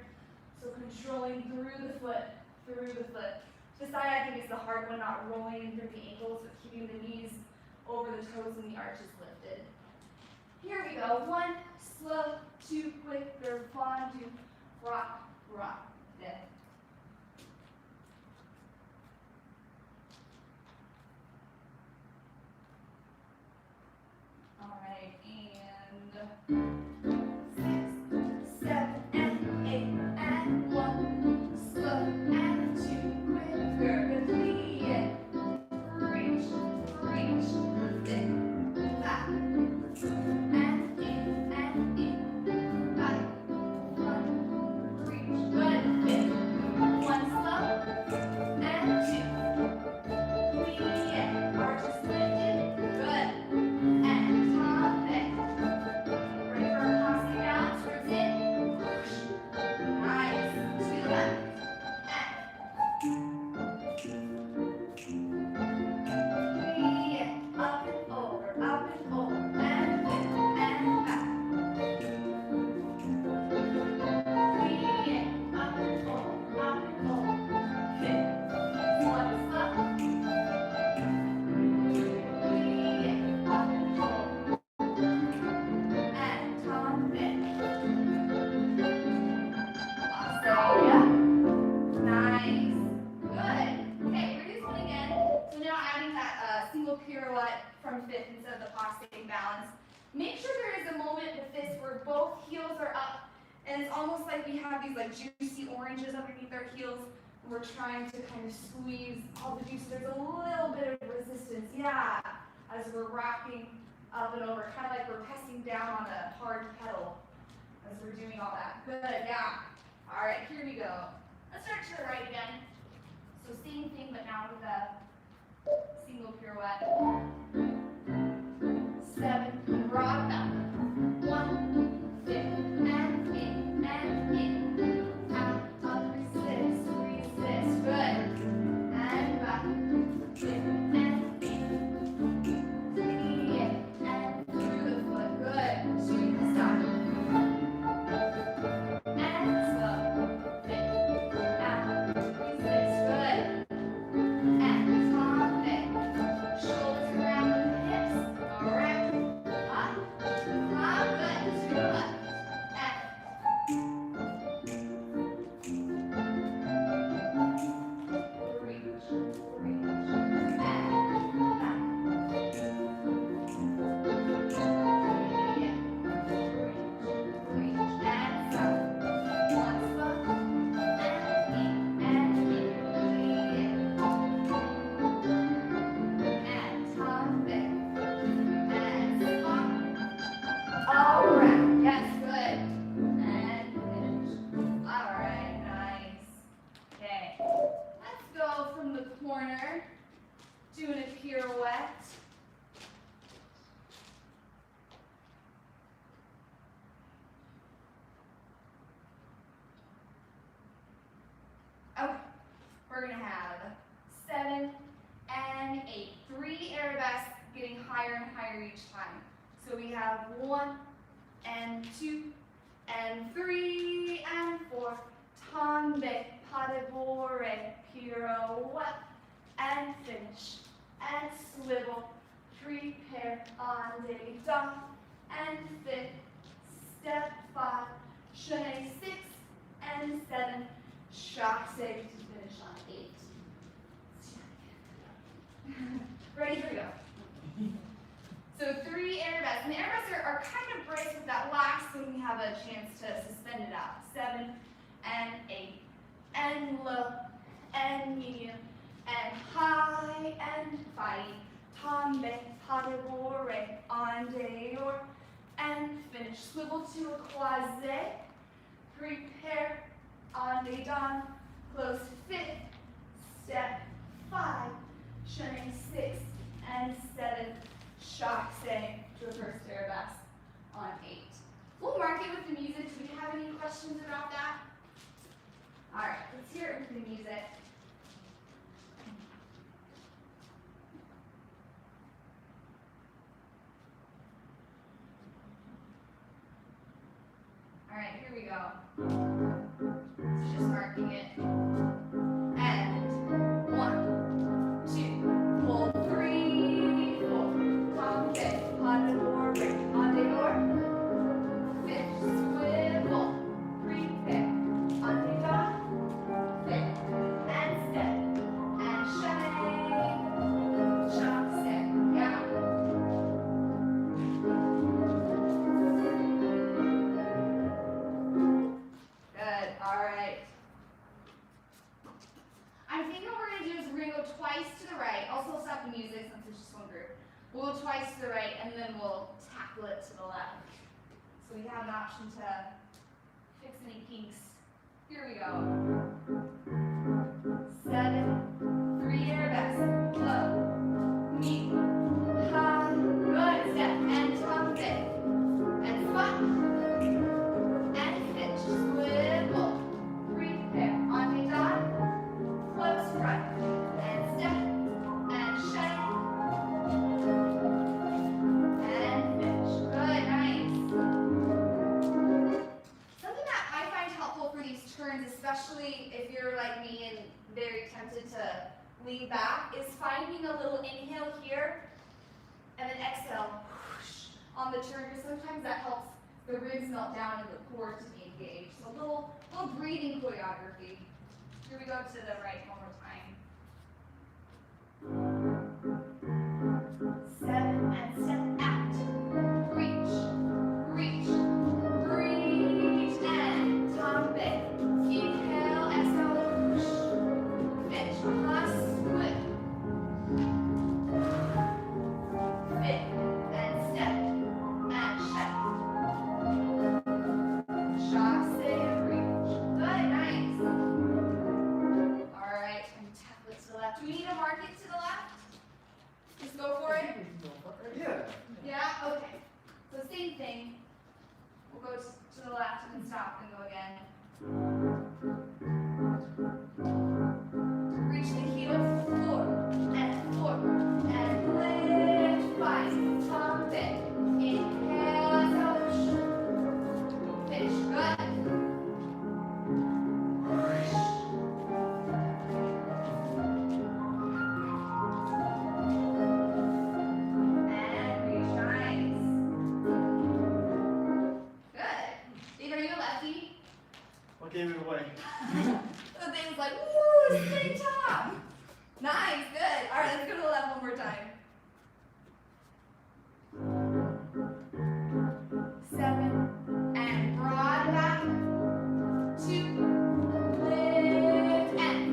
So controlling through the foot, through the foot. This side I think is the hard one, not rolling through the ankles, but keeping the knees over the toes and the arches lifted. Here we go. 1 slow, 2 quicker, fondue, rock, rock, dip. All right, and 6, 7, and 8, and 1 slow, and 2 quicker. Good, plie, reach, reach, dip, back, and in, back, front, reach. Good, dip. 1 slow, and 2. Plie, arches lifted. Good. And top it. Ready for a passe down towards it. Nice. To the left. And up and over, and fit, and back. Up and over, fit. 1 slow. Up and over. And tombe. Passe. Nice. Good. Okay, we're just going again. So now adding that single pirouette from fifth instead of the passe balance. Make sure there is a moment with this where both heels are up, and it's almost like we have these like juicy oranges underneath our heels. And we're trying to kind of squeeze all the juice. There's a little bit of resistance, as we're rocking up and over, kind of like we're pressing down on a hard pedal as we're doing all that. Good, All right, here we go. Let's start to the right again. So same thing, but now with a single pirouette. 7, broad back. 1, fit, and in, out, up, resist, good. And back, fit, and in, plie, and through the foot, good. To the side. And slow, fit, out, resist, good. And tombe, shoulders around the hips, all right. Up, 8. 3 arabesques, getting higher and higher each time. So we have 1 and 2 and 3 and 4. Tombe, pas de bourrée, pirouette, and finish. And swivel, prepare, en dedans, and fit. Step 5, chaîne 6 and 7. Chasse to finish on 8. Ready, here we go. So 3 arabesques. And the arabesques are kind of brisk with that last when we have a chance to suspend it out. 7 and 8. And low and medium and high and fight. Tombe, pas de bourrée, en dehors, and finish. Swivel to a croisé. Prepare, en dedans, close fit. Step 5, chaîne 6 and 7. Chasse to reverse arabesque on 8. We'll mark it with the music. Do we have any questions about that? All right, let's hear it with the music. All right, here we go. So just marking it. And 1, 2, pull 3, 4. Tombe, pas de bourrée, en dehors. Finish, swivel, prepare, en dedans, fit, and step, and shine, chasse, yeah. Good, all right. I'm thinking what we're gonna do is we're gonna go twice to the right. Also stop the music since it's just one group. We'll go twice to the right and then we'll tackle it to the left. So we have an option to fix any kinks. Here we go. 7, 3 arabesques, low, medium, high, good step, and tombe, and spot, and finish, swivel, prepare, en dedans, close front, and step, and shake, and finish, good, nice. Something that I find helpful for these turns, especially if you're like me and very tempted to lean back, is finding a little inhale here and then exhale whoosh, on the turn, because sometimes that helps the ribs melt down and the core to be engaged. So a little breathing choreography. Here we go to the right one more time. 7 and step out. Reach, reach, reach, and tombe. Inhale, exhale, whoosh. Finish, plus, whip. Fit, and step, and shake. Chasse, reach. Good, nice. All right, and tackle it to the left. Do we need to mark it to the left? Just go for it. Yeah. Yeah? Okay. So same thing. We'll go to the left and then stop and go again. Reach the heel forward and forward and lift, fight, tombe. Inhale, exhale, finish. Good. And reach, nice. Good. Dave, are you a lefty? What gave it away? So Dave's like, woo, spinning top. Nice, good. All right, let's go to the left one more time. 7 and broad back. 2, lift and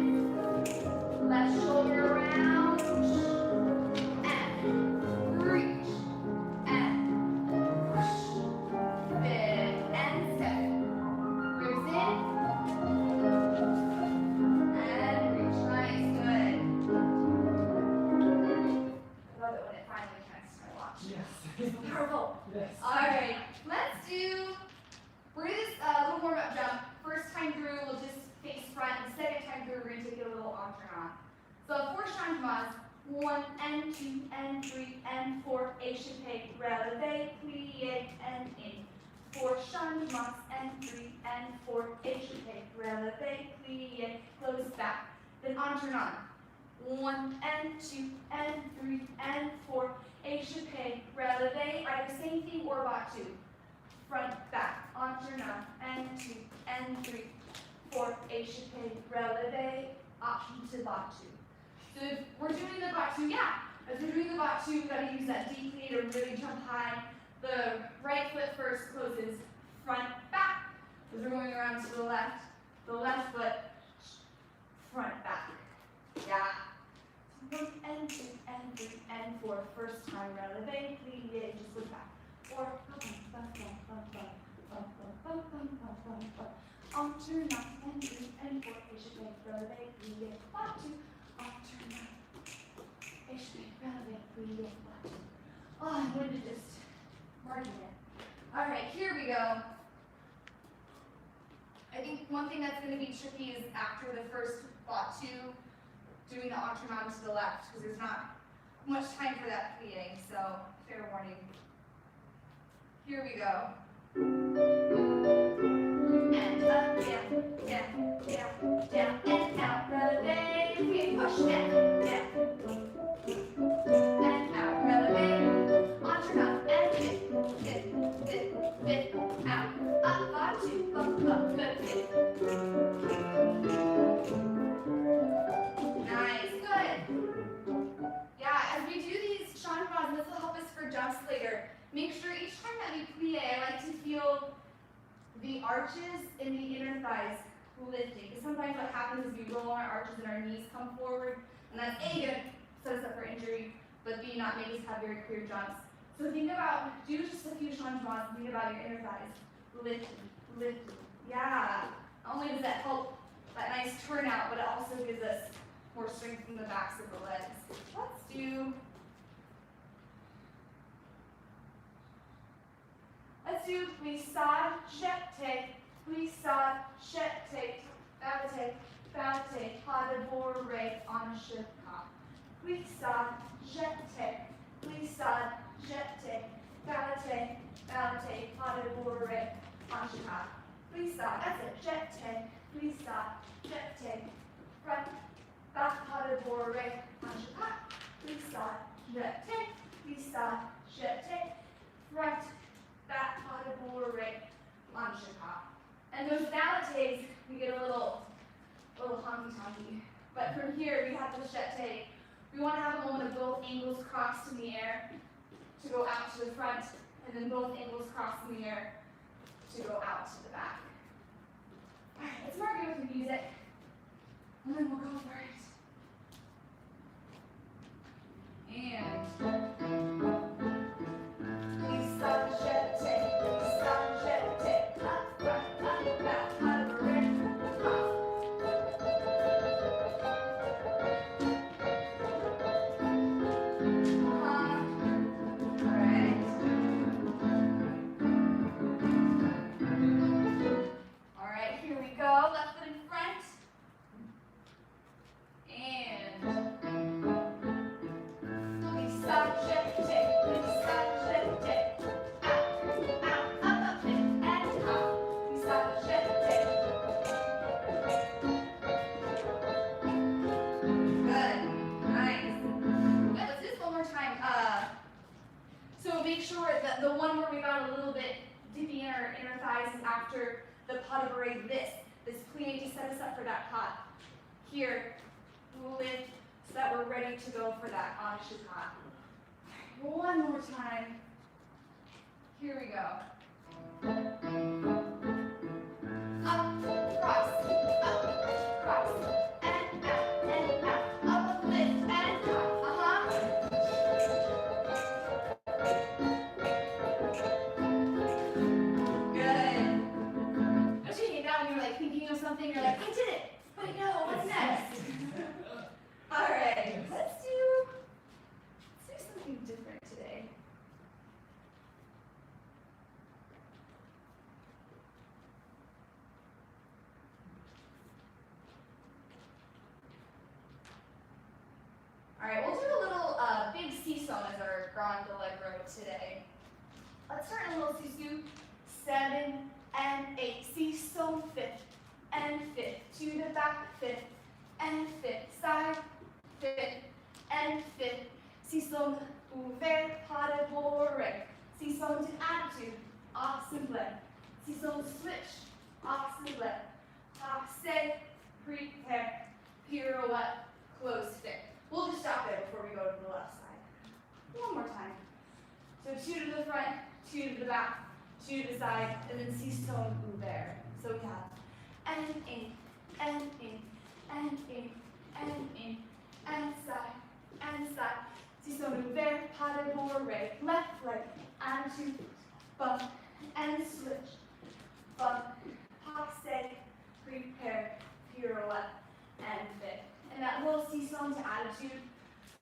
left shoulder around and reach and push, fit and step. Ribs in and reach. Nice, good. and 2 and 3 and 4, échappé, relevé, plié, and in. 4 changements and 3 and 4, échappé, relevé, plié, close back. Then alternant. 1 and 2 and 3 and 4, échappé, relevé, either same thing or battu. Front, back, alternant, and 2 and 3, 4, échappé, relevé, option to battu. So if we're doing the battu, if we're doing the battu, we've got to use that deep knee to really jump high. The right foot first closes front, back. As we're going around to the left foot, front, back. Yeah. 1 and 2 and 3 and 4, first time, relevé, plié, just look back. 4, alternant, and 3 and 4, échappé, relevé, plié, battu, alternant, échappé, relevé, plié, battu. Oh, I'm going to just mark it. All right, here we go. I think one thing that's going to be tricky is after the first battu, doing the alternant to the left, because there's not much time for that plié, so fair warning. Here we go. And up, down, and out, relevé, plié, push, down, and out, relevé, alternant, and fit, out, up, battu, up, good, fit. Nice, good. Yeah, as we do these changements, this will help us for jumps later. Make sure each time that we plie, I like to feel the arches in the inner thighs lifting. Because sometimes what happens is we roll on our arches and our knees come forward, and that's A, going to set us up for injury, but B, not make us have very clear jumps. So think about, do just a few changements, think about your inner thighs. Lifting. Yeah. Not only does that help that nice turnout, but it also gives us more strength in the backs of the legs. Let's do glissade, ballet, pas de bourrée, en chemin. Glissade, ballet, pas de bourrée, en chemin. Glissade, that's it, glissade, front, back, pas de bourrée, en chemin. Glissade, front, back, pas de bourrée, en chemin. And those ballets, we get a little honky-tonky. But from here, we have the jeté. We want to have a moment of both ankles crossed in the air to go out to the front, and then both ankles crossed in the air to go out to the back. All right, let's mark it with the music, and then we'll go for it. And the one where we got a little bit dippy in our inner thighs is after the pas de bourrée, this plie to set us up for that pas. Here, lift so that we're ready to go for that en pas. One more time. Here we go. Up, cross, and out, up, lift, and out. Something you're like, I did it, but no, what's next? All right, let's do something different today. seesaw switch, opposite leg, passe, prepare, pirouette, close fit. We'll just stop there before we go to the left side. One more time. So 2 to the front, 2 to the back, 2 to the side, and then seesaw ouvert. So we have and in, and in, and in, and in, and side, seesaw ouvert, pas de bourrée, left leg, attitude, bump, and switch, bump, passe, prepare, pirouette, and fit. And that little seesaw to attitude,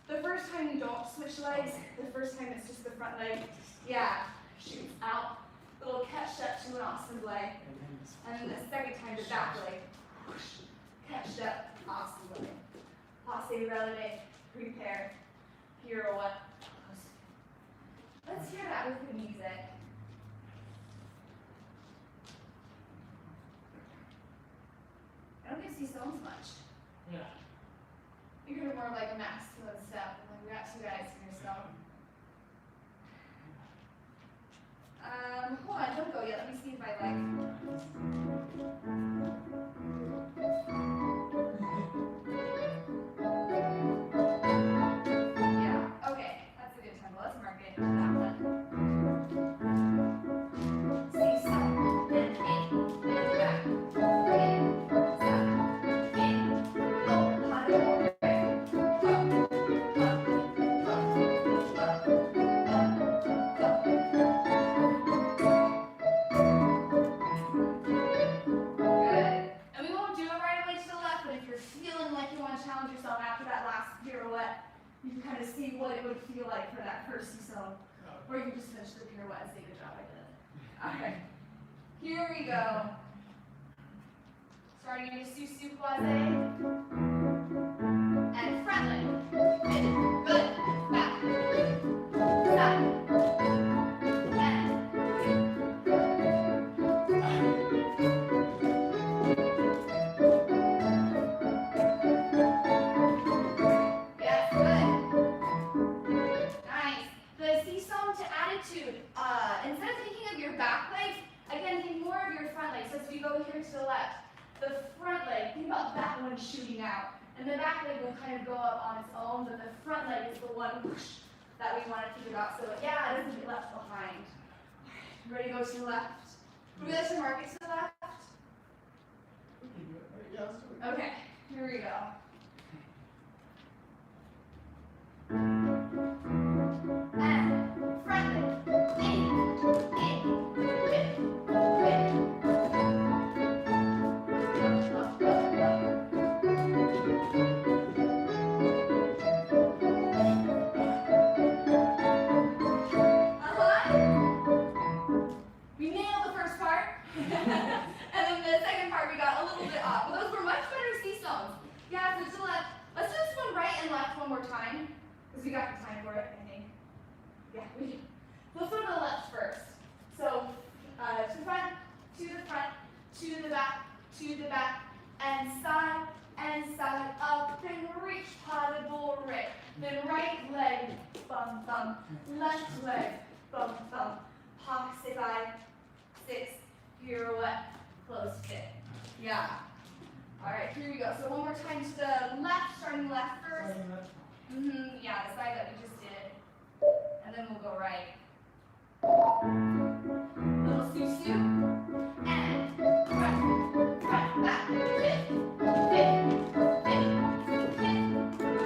the first time you don't switch legs, the first time it's just the front leg, yeah, shoots out, little catch up to an opposite leg, and then the second time the back leg, whoosh, catch up, opposite leg. Passe, releve, prepare, pirouette, close. Let's hear that with the music. I don't get to see so much. Yeah. You're gonna more like a masculine step. Like we got 2 guys here, so. Hold on, don't go yet. Let me see if I Yeah, okay, that's a good tempo. Let's mark it for that one. See, step, and in, back, in, step, in, oh, pas de bourrée, Good. And we won't do it right away to the left, but if you're feeling like you want to challenge yourself after that last pirouette, you can kind of see what it would feel like for that first seesaw. Or you can just finish the pirouette and say, good job, I did it. Alright. Here we go. Starting into sous croisé. And front leg. Good. Back. Side. Yes, good. Nice. The seesaw to attitude. Instead of thinking of your back leg, again, think more of your front leg. So as we go here to the left, the front leg, think about that one shooting out. And the back leg will kind of go up on its own, but the front leg is the one whoosh, that we want to think about. So yeah, it doesn't get left behind. Ready to go to the left? Would we like to mark it to the left? Yeah, let's do it. Okay, here we go. And front leg, in, with. We nailed the first part. And then the second part we got a little bit off. But those were much better seesaws. Yeah, so to the left. Let's do this one right and left one more time. Because we got the time for it, I think. Yeah, we do. Let's go to the left first. So to the front, to the front, to the back, and side, up, then reach, pas de bourrée. Then right leg, bum, bum, left leg, bum, bum, passe by, 6, pirouette, close fit. Yeah. All right, here we go. So one more time to the left, starting left first. Yeah, the side that we just did. And then we'll go right. Little sous-sus. And front, back, fit,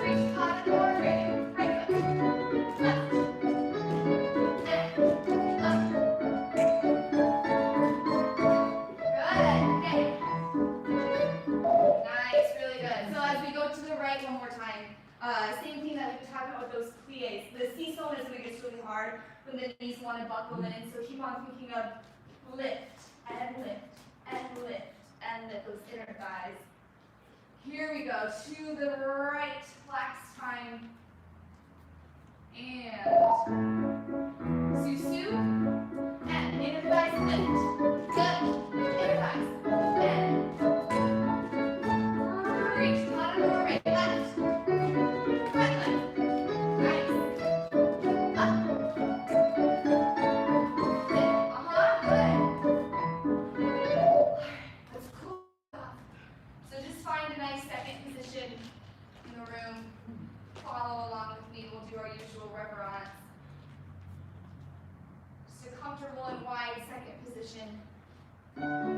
reach, pas de bourrée, right foot, left, and up. Good, okay. Nice, really good. So as we go to the right one more time, same thing that we were talking about with those pliés. The seesaw is when it gets really hard, when the knees want to buckle in. So keep on thinking of lift, and lift, and lift, and lift those inner thighs. Here we go, to the right, last time. And sous-sus, and inner thighs lift. Good, inner thighs, and reach, pas de bourrée, left, right leg, nice, up, good, Thank